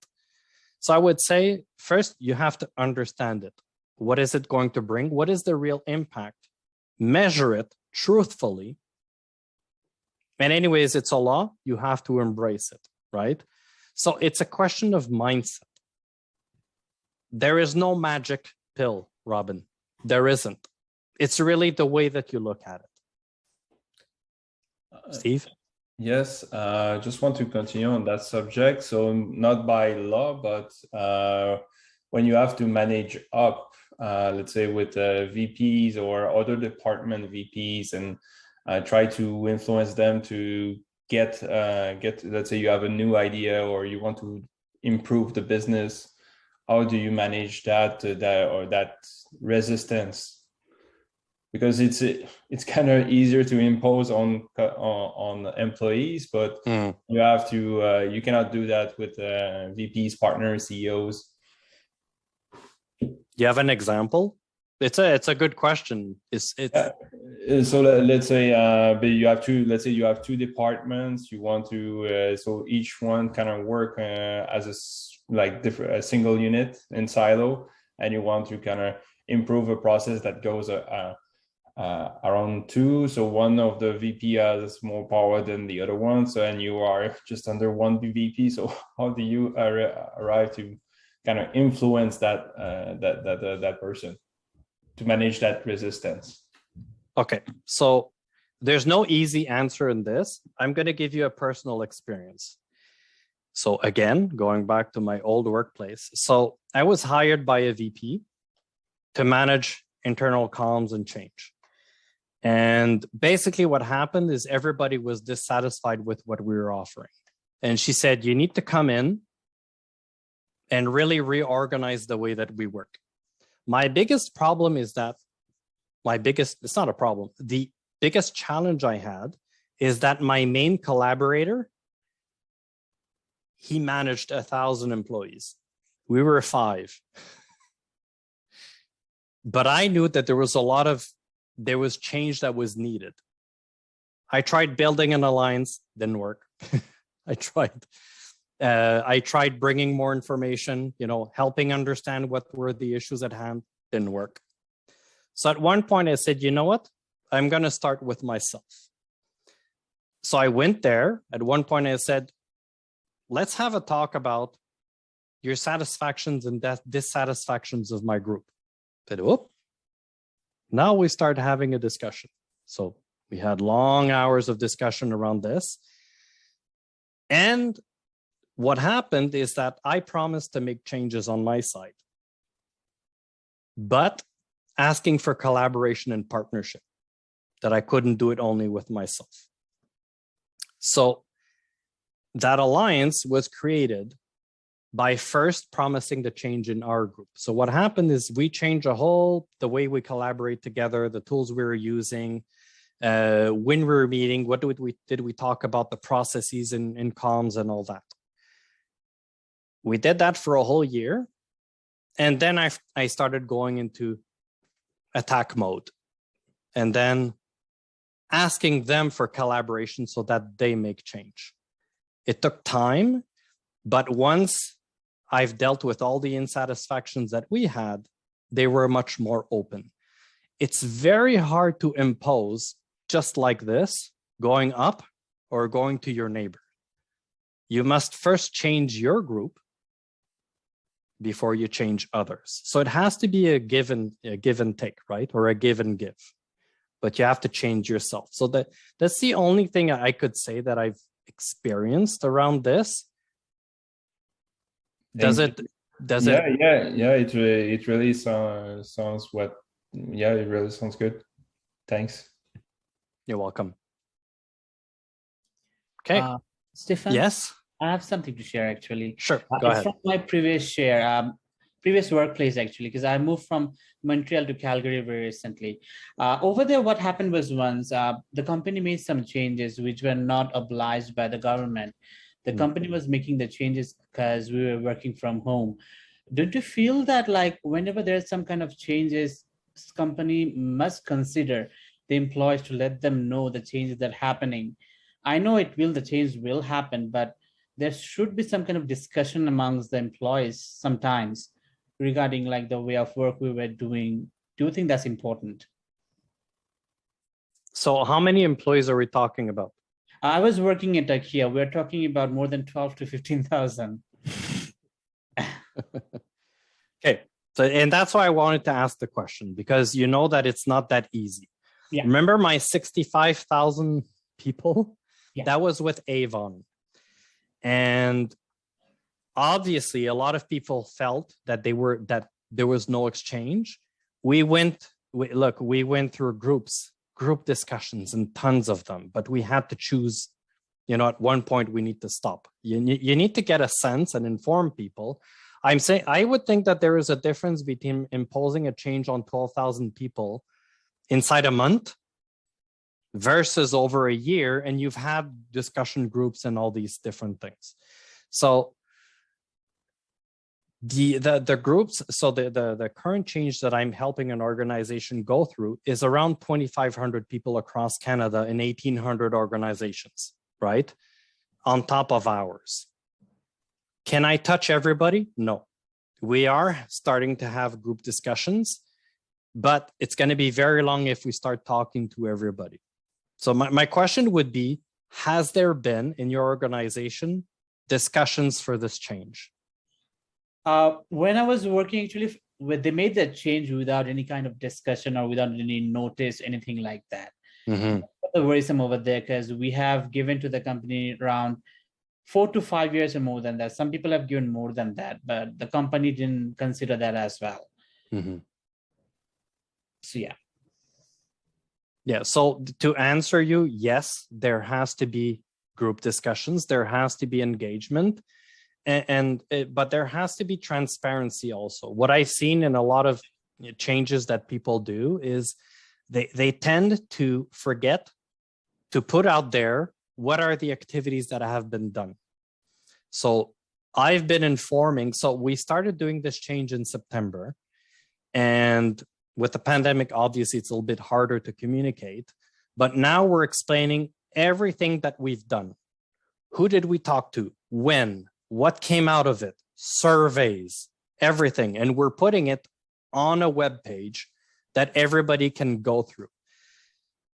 So I would say, first, you have to understand it. What is it going to bring? What is the real impact? Measure it truthfully. And anyways, it's a law. You have to embrace it, right? So it's a question of mindset. There is no magic pill, Robin. There isn't. It's really the way that you look at it. Steve?
Yes, just want to continue on that subject. So not by law, but when you have to manage up, let's say with VPs or other department VPs, and try to influence them to get, let's say you have a new idea or you want to improve the business. How do you manage that resistance? because it's kind of easier to impose on employees, but you have to you cannot do that with VPs, partners, CEOs.
You have an example? It's a good question. It's
So let's say but you have two. Let's say you have two departments. You want to so each one kind of work as a single unit in silo, and you want to kind of improve a process that goes around two. So one of the VP has more power than the other one. So and you are just under one VP. So how do you arrive to kind of influence that person to manage that resistance?
Okay, so there's no easy answer in this. I'm going to give you a personal experience. So again, going back to my old workplace. So I was hired by a VP to manage internal comms and change. And basically what happened is everybody was dissatisfied with what we were offering. And she said, you need to come in and really reorganize the way that we work. My biggest problem is that it's not a problem. The biggest challenge I had is that my main collaborator, he managed 1,000 employees. We were 5. But I knew that there was change that was needed. I tried building an alliance, didn't work. I tried bringing more information, helping understand what were the issues at hand, didn't work. So at one point I said, you know what? I'm going to start with myself. So I went there. At one point I said, let's have a talk about your satisfactions and dissatisfactions of my group. I said, oh, now we start having a discussion. So we had long hours of discussion around this. And what happened is that I promised to make changes on my side, but asking for collaboration and partnership, that I couldn't do it only with myself. So that alliance was created by first promising the change in our group. So what happened is we changed the way we collaborate together, the tools we were using, when we were meeting, what did we talk about the processes in comms and all that. We did that for a whole year. And then I started going into attack mode and then asking them for collaboration so that they make change. It took time, but once I've dealt with all the insatisfactions that we had, they were much more open. It's very hard to impose just like this, going up or going to your neighbor. You must first change your group before you change others. So it has to be a give and take, right? Or a give and give. But you have to change yourself. So that's the only thing I could say that I've experienced around this. Does it?
Yeah. It really sounds what. Yeah, it really sounds good. Thanks.
You're welcome. Okay.
Stefan.
Yes.
I have something to share actually.
Sure. Go ahead.
From my previous workplace actually, because I moved from Montreal to Calgary very recently. Over there, what happened was once the company made some changes which were not obliged by the government. The company was making the changes because we were working from home. Don't you feel that like whenever there's some kind of changes, this company must consider the employees to let them know the changes that are happening? I know the change will happen, but there should be some kind of discussion amongst the employees sometimes regarding like the way of work we were doing. Do you think that's important?
So how many employees are we talking about?
I was working at IKEA. We're talking about more than 12 to 15,000.
Okay. So, and that's why I wanted to ask the question, because you know that it's not that easy.
Yeah.
Remember my 65,000 people?
Yeah.
That was with Avon. And obviously a lot of people felt that there was no exchange. We went through group discussions and tons of them, but we had to choose, at one point we need to stop. You need to get a sense and inform people. I would think that there is a difference between imposing a change on 12,000 people inside a month versus over a year, and you've had discussion groups and all these different things. So the groups, so the current change that I'm helping an organization go through is around 2,500 people across Canada in 1,800 organizations, right? On top of ours. Can I touch everybody? No. We are starting to have group discussions, but it's going to be very long if we start talking to everybody. So my question would be, has there been in your organization discussions for this change?
When I was working, actually, they made that change without any kind of discussion or without any notice, anything like that.
Mm-hmm.
Worrisome over there, because we have given to the company around 4 to 5 years or more than that. Some people have given more than that, but the company didn't consider that as well.
Mm-hmm.
So yeah.
Yeah, so to answer you, yes, there has to be group discussions, there has to be engagement, but there has to be transparency also. What I've seen in a lot of changes that people do is they tend to forget to put out there what are the activities that have been done. So I've been informing, so we started doing this change in September, and with the pandemic, obviously it's a little bit harder to communicate, but now we're explaining everything that we've done. Who did we talk to? When? What came out of it? Surveys, everything. And we're putting it on a web page that everybody can go through.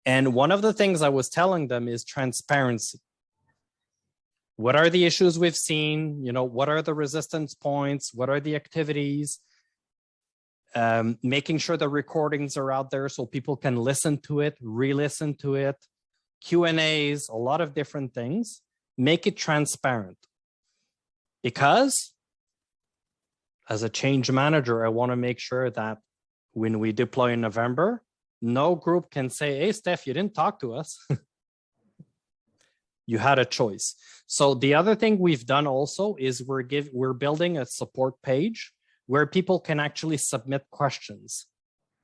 And one of the things I was telling them is transparency. What are the issues we've seen? You know, what are the resistance points? What are the activities? Making sure the recordings are out there so people can listen to it, re-listen to it, Q&As, a lot of different things. Make it transparent. Because as a change manager, I want to make sure that when we deploy in November, no group can say, hey, Steph, you didn't talk to us. You had a choice. So the other thing we've done also is we're building a support page where people can actually submit questions.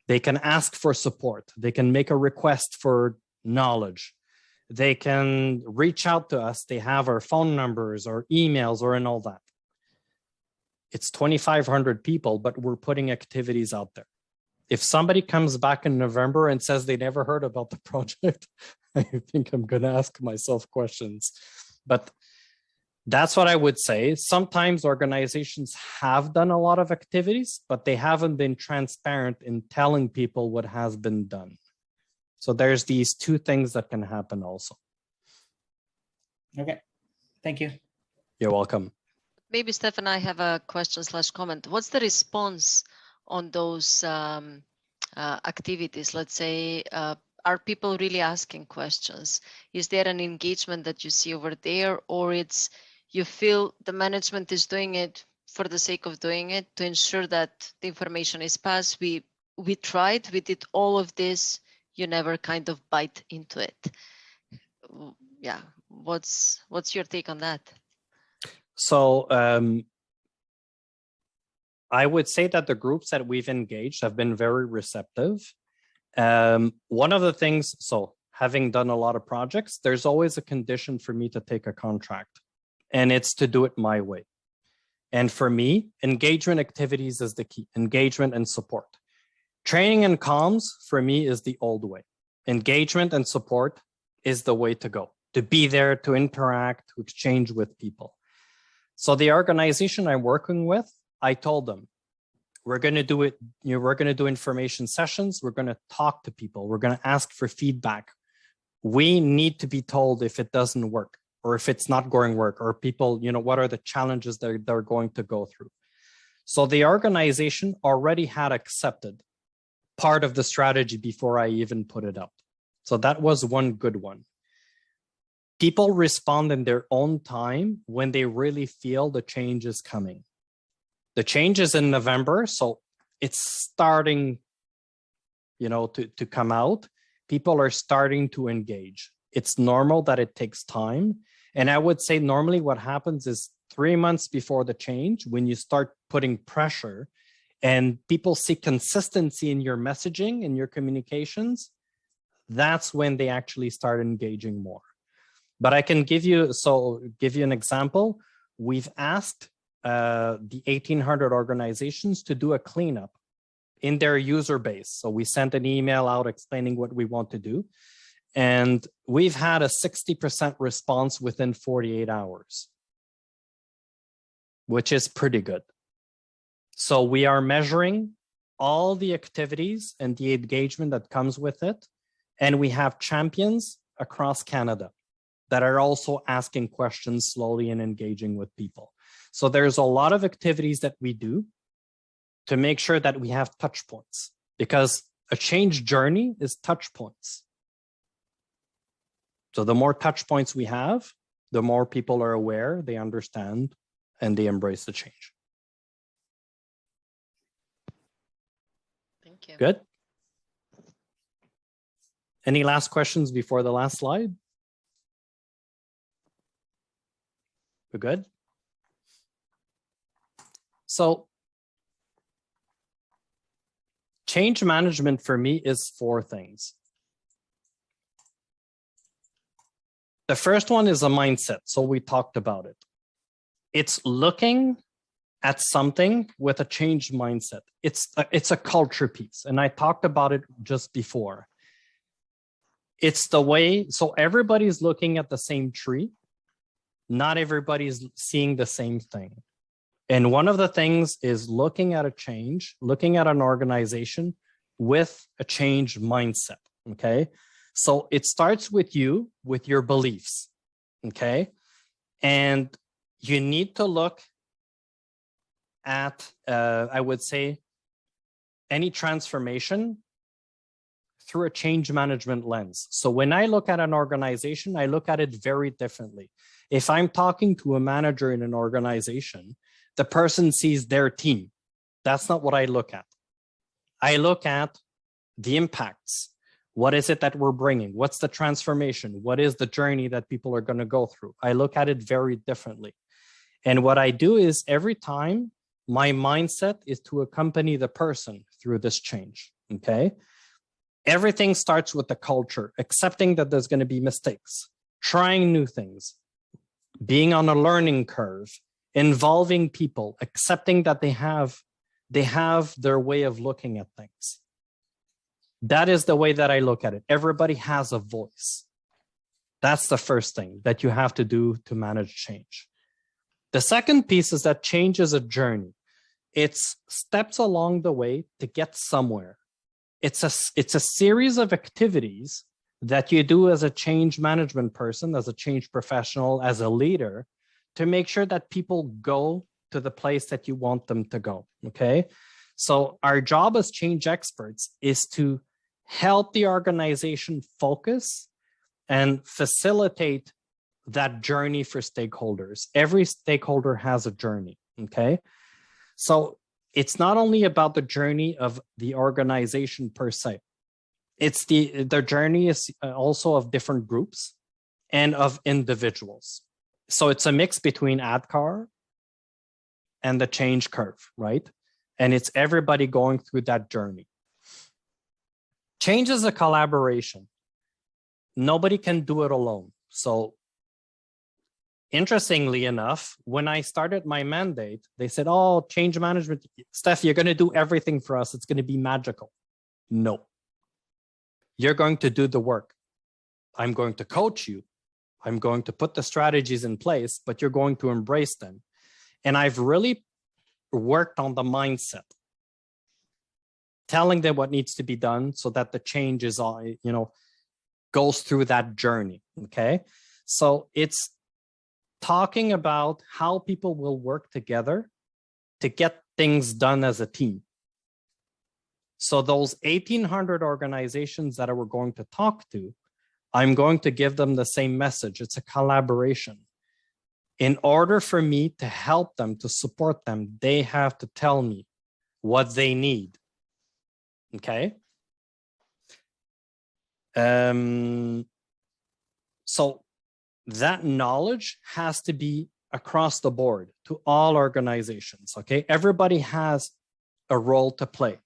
They can ask for support. They can make a request for knowledge. They can reach out to us. They have our phone numbers or emails or and all that. It's 2,500 people, but we're putting activities out there. If somebody comes back in November and says they never heard about the project, I think I'm going to ask myself questions. But that's what I would say. Sometimes organizations have done a lot of activities, but they haven't been transparent in telling people what has been done. So there's these two things that can happen also.
Okay, thank you.
You're welcome.
Maybe Stefan, I have a question/comment. What's the response on those activities? Let's say, are people really asking questions? Is there an engagement that you see over there, or it's you feel the management is doing it for the sake of doing it to ensure that the information is passed? We tried, we did all of this. You never kind of bite into it. Yeah, what's your take on that?
So I would say that the groups that we've engaged have been very receptive. One of the things, so having done a lot of projects, there's always a condition for me to take a contract, and it's to do it my way. And for me, engagement activities is the key, engagement and support. Training and comms, for me, is the old way. Engagement and support is the way to go, to be there, to interact, to exchange with people. So the organization I'm working with, I told them, we're going to do it, we're going to do information sessions, we're going to talk to people, we're going to ask for feedback. We need to be told if it doesn't work, or if it's not going to work, or people, what are the challenges that they're going to go through. So the organization already had accepted part of the strategy before I even put it out. So that was one good one. People respond in their own time when they really feel the change is coming. The change is in November, so it's starting, to come out. People are starting to engage. It's normal that it takes time. And I would say normally what happens is 3 months before the change, when you start putting pressure, and people see consistency in your messaging and your communications, that's when they actually start engaging more. But I can give you an example. We've asked the 1,800 organizations to do a cleanup in their user base. So we sent an email out explaining what we want to do. And we've had a 60% response within 48 hours, which is pretty good. So we are measuring all the activities and the engagement that comes with it. And we have champions across Canada that are also asking questions slowly and engaging with people. So there's a lot of activities that we do to make sure that we have touch points, because a change journey is touch points. So the more touch points we have, the more people are aware, they understand, and they embrace the change.
Thank you.
Good. Any last questions before the last slide? We're good. So change management for me is 4 things. The first one is a mindset. So we talked about it. It's looking at something with a changed mindset. It's a culture piece. And I talked about it just before. It's the way, so everybody's looking at the same tree. Not everybody's seeing the same thing. And one of the things is looking at a change, looking at an organization with a change mindset, okay? So it starts with you, with your beliefs, okay? And you need to look at, I would say, any transformation through a change management lens. So when I look at an organization, I look at it very differently. If I'm talking to a manager in an organization, the person sees their team. That's not what I look at. I look at the impacts. What is it that we're bringing? What's the transformation? What is the journey that people are going to go through? I look at it very differently. And what I do is every time my mindset is to accompany the person through this change, okay? Everything starts with the culture, accepting that there's going to be mistakes, trying new things, being on a learning curve, involving people, accepting that they have their way of looking at things. That is the way that I look at it. Everybody has a voice. That's the first thing that you have to do to manage change. The second piece is that change is a journey. It's steps along the way to get somewhere. It's a series of activities that you do as a change management person, as a change professional, as a leader, to make sure that people go to the place that you want them to go, okay? So our job as change experts is to help the organization focus and facilitate that journey for stakeholders. Every stakeholder has a journey, okay? So it's not only about the journey of the organization per se. It's the journey is also of different groups and of individuals. So it's a mix between ADKAR and the change curve, right? And it's everybody going through that journey. Change is a collaboration. Nobody can do it alone. So interestingly enough, when I started my mandate, they said, oh, change management, Steph, you're going to do everything for us. It's going to be magical. No. You're going to do the work. I'm going to coach you. I'm going to put the strategies in place, but you're going to embrace them. And I've really worked on the mindset, telling them what needs to be done so that the change is, goes through that journey, okay? So it's talking about how people will work together to get things done as a team. So those 1,800 organizations that we're going to talk to, I'm going to give them the same message. It's a collaboration. In order for me to help them, to support them, they have to tell me what they need. Okay? So that knowledge has to be across the board to all organizations. Okay? Everybody has a role to play.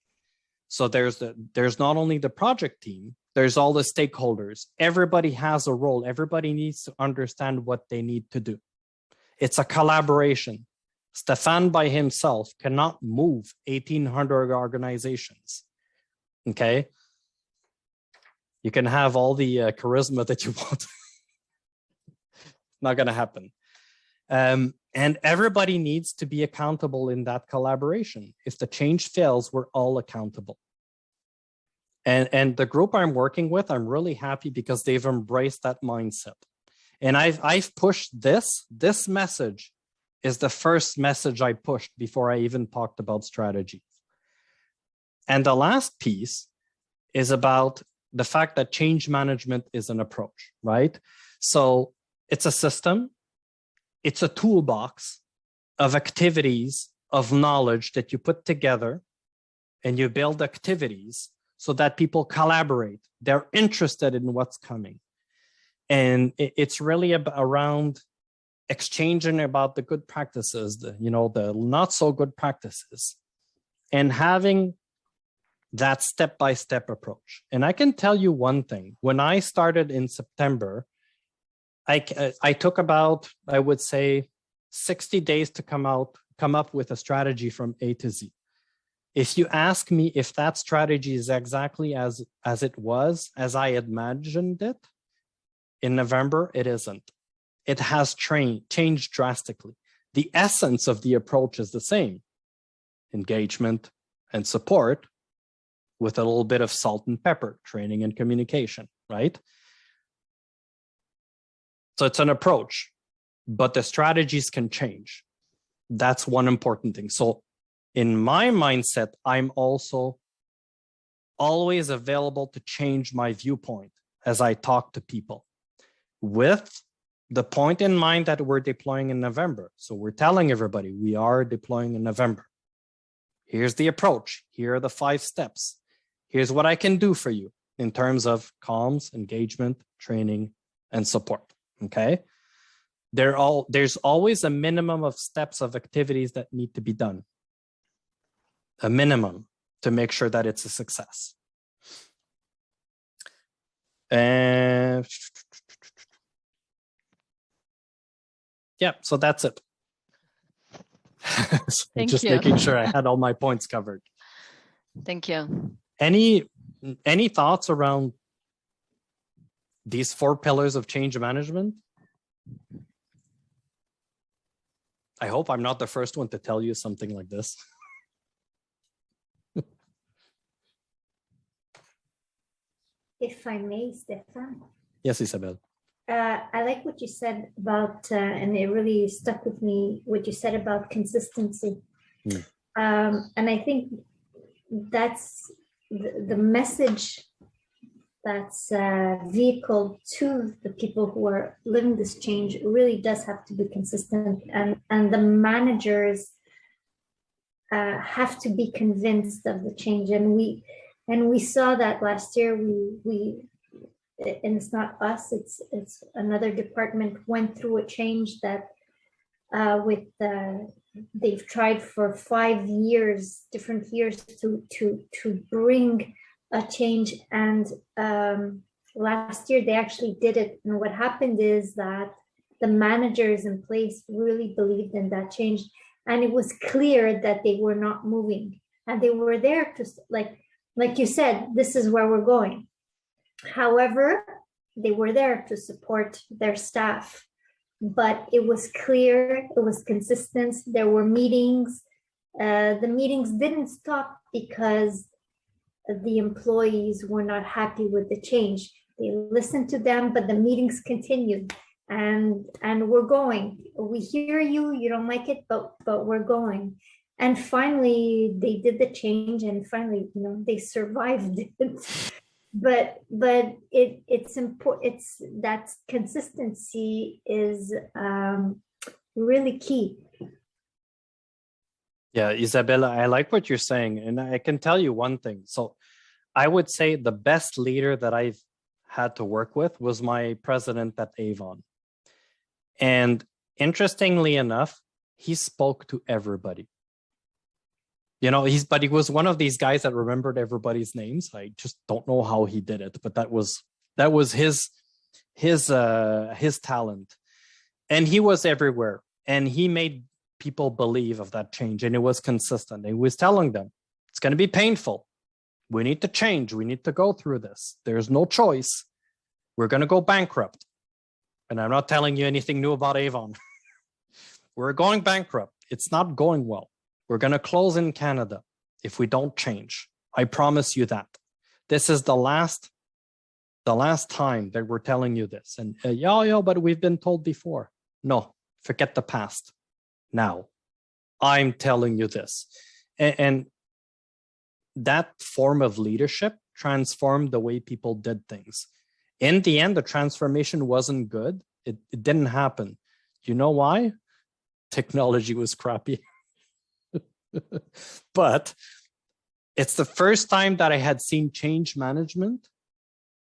So there's not only the project team, there's all the stakeholders. Everybody has a role. Everybody needs to understand what they need to do. It's a collaboration. Stefan by himself cannot move 1,800 organizations. Okay? You can have all the charisma that you want. Not going to happen. And everybody needs to be accountable in that collaboration. If the change fails, we're all accountable. And the group I'm working with, I'm really happy because they've embraced that mindset. And I've pushed this message is the first message I pushed before I even talked about strategy. And the last piece is about the fact that change management is an approach, right? So it's a system, it's a toolbox of activities, of knowledge that you put together, and you build activities so that people collaborate. They're interested in what's coming. And it's really around exchanging about the good practices, the not so good practices, and having that step-by-step approach. And I can tell you one thing. When I started in September, I took about, I would say, 60 days to come up with a strategy from A to Z. If you ask me if that strategy is exactly as it was, as I imagined it, in November, it isn't. It has changed drastically. The essence of the approach is the same. Engagement and support with a little bit of salt and pepper, training and communication, right? So it's an approach, but the strategies can change. That's one important thing. So in my mindset, I'm also always available to change my viewpoint as I talk to people, with the point in mind that we're deploying in November. So we're telling everybody we are deploying in November. Here's the approach. Here are the 5 steps. Here's what I can do for you in terms of comms, engagement, training, and support. Okay. There's always a minimum of steps of activities that need to be done. A minimum to make sure that it's a success. And yeah, so that's it. Just
you.
making sure I had all my points covered.
Thank you.
Any thoughts around these 4 pillars of change management? I hope I'm not the first one to tell you something like this.
If I may, Stefan.
Yes, Isabel.
I like what you said about, and it really stuck with me, what you said about consistency. And I think that's the message that's vehicled to the people who are living this change. It really does have to be consistent, and the managers have to be convinced of the change. And we saw that last year. And it's not us, it's another department went through a change that they've tried for 5 years, different years to bring a change. And last year they actually did it. And what happened is that the managers in place really believed in that change. And it was clear that they were not moving. And they were there to, like you said, this is where we're going. However, they were there to support their staff, but it was clear, it was consistent. There were meetings. The meetings didn't stop because the employees were not happy with the change. They listened to them, but the meetings continued, and we're going. We hear you, you don't like it, but we're going. And finally, they did the change, and finally, they survived it. But it's important. It's that consistency is really key.
Yeah, Isabella, I like what you're saying, and I can tell you one thing. So I would say the best leader that I've had to work with was my president at Avon. And interestingly enough, he spoke to everybody. You know, but he was one of these guys that remembered everybody's names. I just don't know how he did it, but that was his talent. And he was everywhere, and he made people believe of that change, and it was consistent. He was telling them, it's going to be painful. We need to change. We need to go through this. There's no choice. We're going to go bankrupt. And I'm not telling you anything new about Avon. We're going bankrupt. It's not going well. We're going to close in Canada if we don't change. I promise you that. This is the last time that we're telling you this. And but we've been told before. No, forget the past. Now, I'm telling you this. And that form of leadership transformed the way people did things. In the end, the transformation wasn't good. It didn't happen. You know why? Technology was crappy. But it's the first time that I had seen change management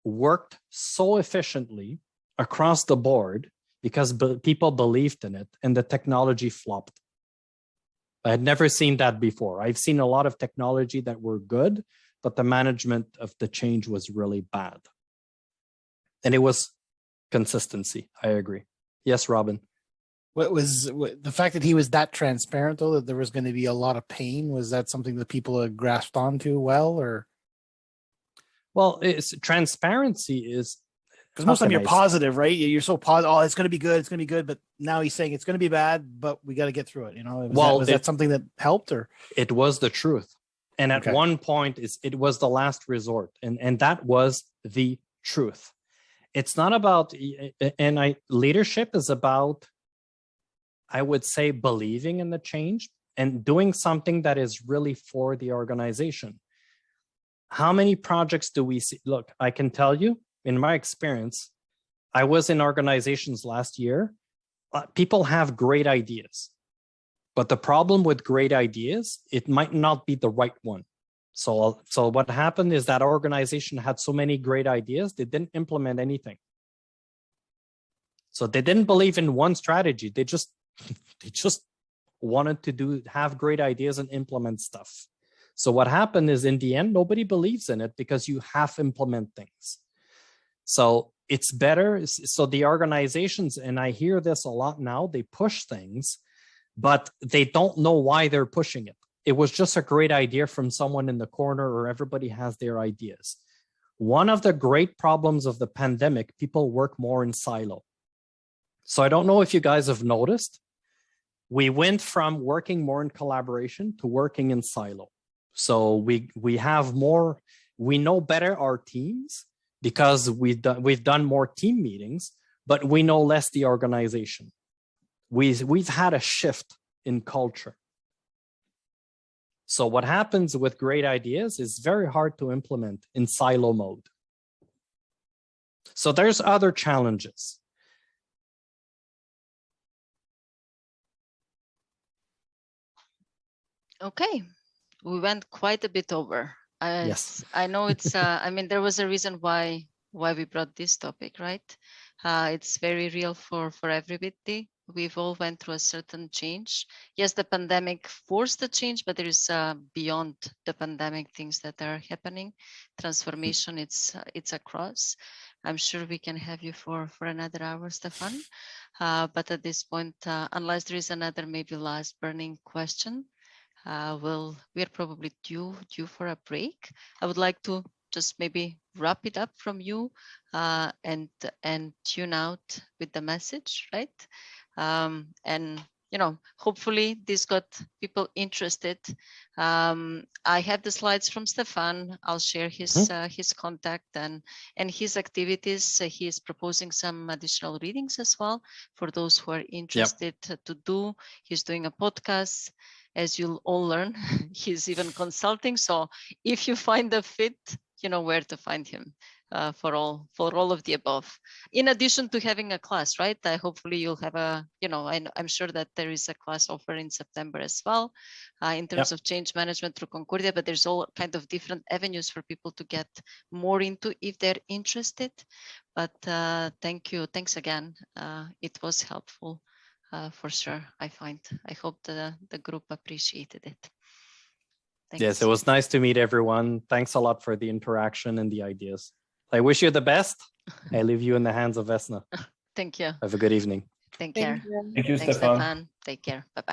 worked so efficiently across the board because people believed in it and the technology flopped. I had never seen that before. I've seen a lot of technology that were good, but the management of the change was really bad. And it was consistency. I agree. Yes, Robin.
What was the fact that he was that transparent, though, that there was going to be a lot of pain? Was that something that people had grasped onto well, or?
Well, transparency is
because most of the time you're positive, right? You're so positive. Oh, it's going to be good. It's going to be good. But now he's saying it's going to be bad, but we got to get through it. You know, was that something that helped, or?
It was the truth. And at one point, it was the last resort. And that was the truth. It's not about, leadership is about, I would say, believing in the change and doing something that is really for the organization. How many projects do we see? Look, I can tell you, in my experience, I was in organizations last year. People have great ideas, but the problem with great ideas, it might not be the right one. So what happened is that organization had so many great ideas, they didn't implement anything. So they didn't believe in one strategy. They just wanted to have great ideas and implement stuff. So what happened is, in the end, nobody believes in it because you have to implement things. So it's better. So the organizations, and I hear this a lot now, they push things, but they don't know why they're pushing it. It was just a great idea from someone in the corner, or everybody has their ideas. One of the great problems of the pandemic, people work more in silo. So I don't know if you guys have noticed, we went from working more in collaboration to working in silo. So we have more, we know better our teams because we've done more team meetings, but we know less the organization. We've had a shift in culture. So what happens with great ideas is very hard to implement in silo mode. So there's other challenges.
Okay, we went quite a bit over.
Yes.
I know it's, I mean, there was a reason why we brought this topic, right? It's very real for everybody. We've all went through a certain change. Yes, the pandemic forced the change, but there is beyond the pandemic things that are happening. Transformation, it's across. I'm sure we can have you for another hour, Stefan. But at this point, unless there is another maybe last burning question, we're probably due for a break. I would like to just maybe wrap it up from you and tune out with the message, right? And you know, hopefully this got people interested. I have the slides from Stefan. I'll share his contact and his activities. He is proposing some additional readings as well for those who are interested to do. He's doing a podcast. As you'll all learn, he's even consulting. So if you find a fit, you know where to find him for all of the above. In addition to having a class, right? Hopefully you'll have a, you know, I'm sure that there is a class offer in September as well in terms of change management through Concordia, but there's all kind of different avenues for people to get more into if they're interested. But thank you. Thanks again. It was helpful. For sure, I hope the group appreciated it. Thanks.
Yes, it was nice to meet everyone. Thanks a lot for the interaction and the ideas. I wish you the best. I leave you in the hands of Vesna.
Thank you.
Have a good evening.
Take care.
Thank you,
Thanks,
Stefan.
Stefan. Take care. Bye-bye.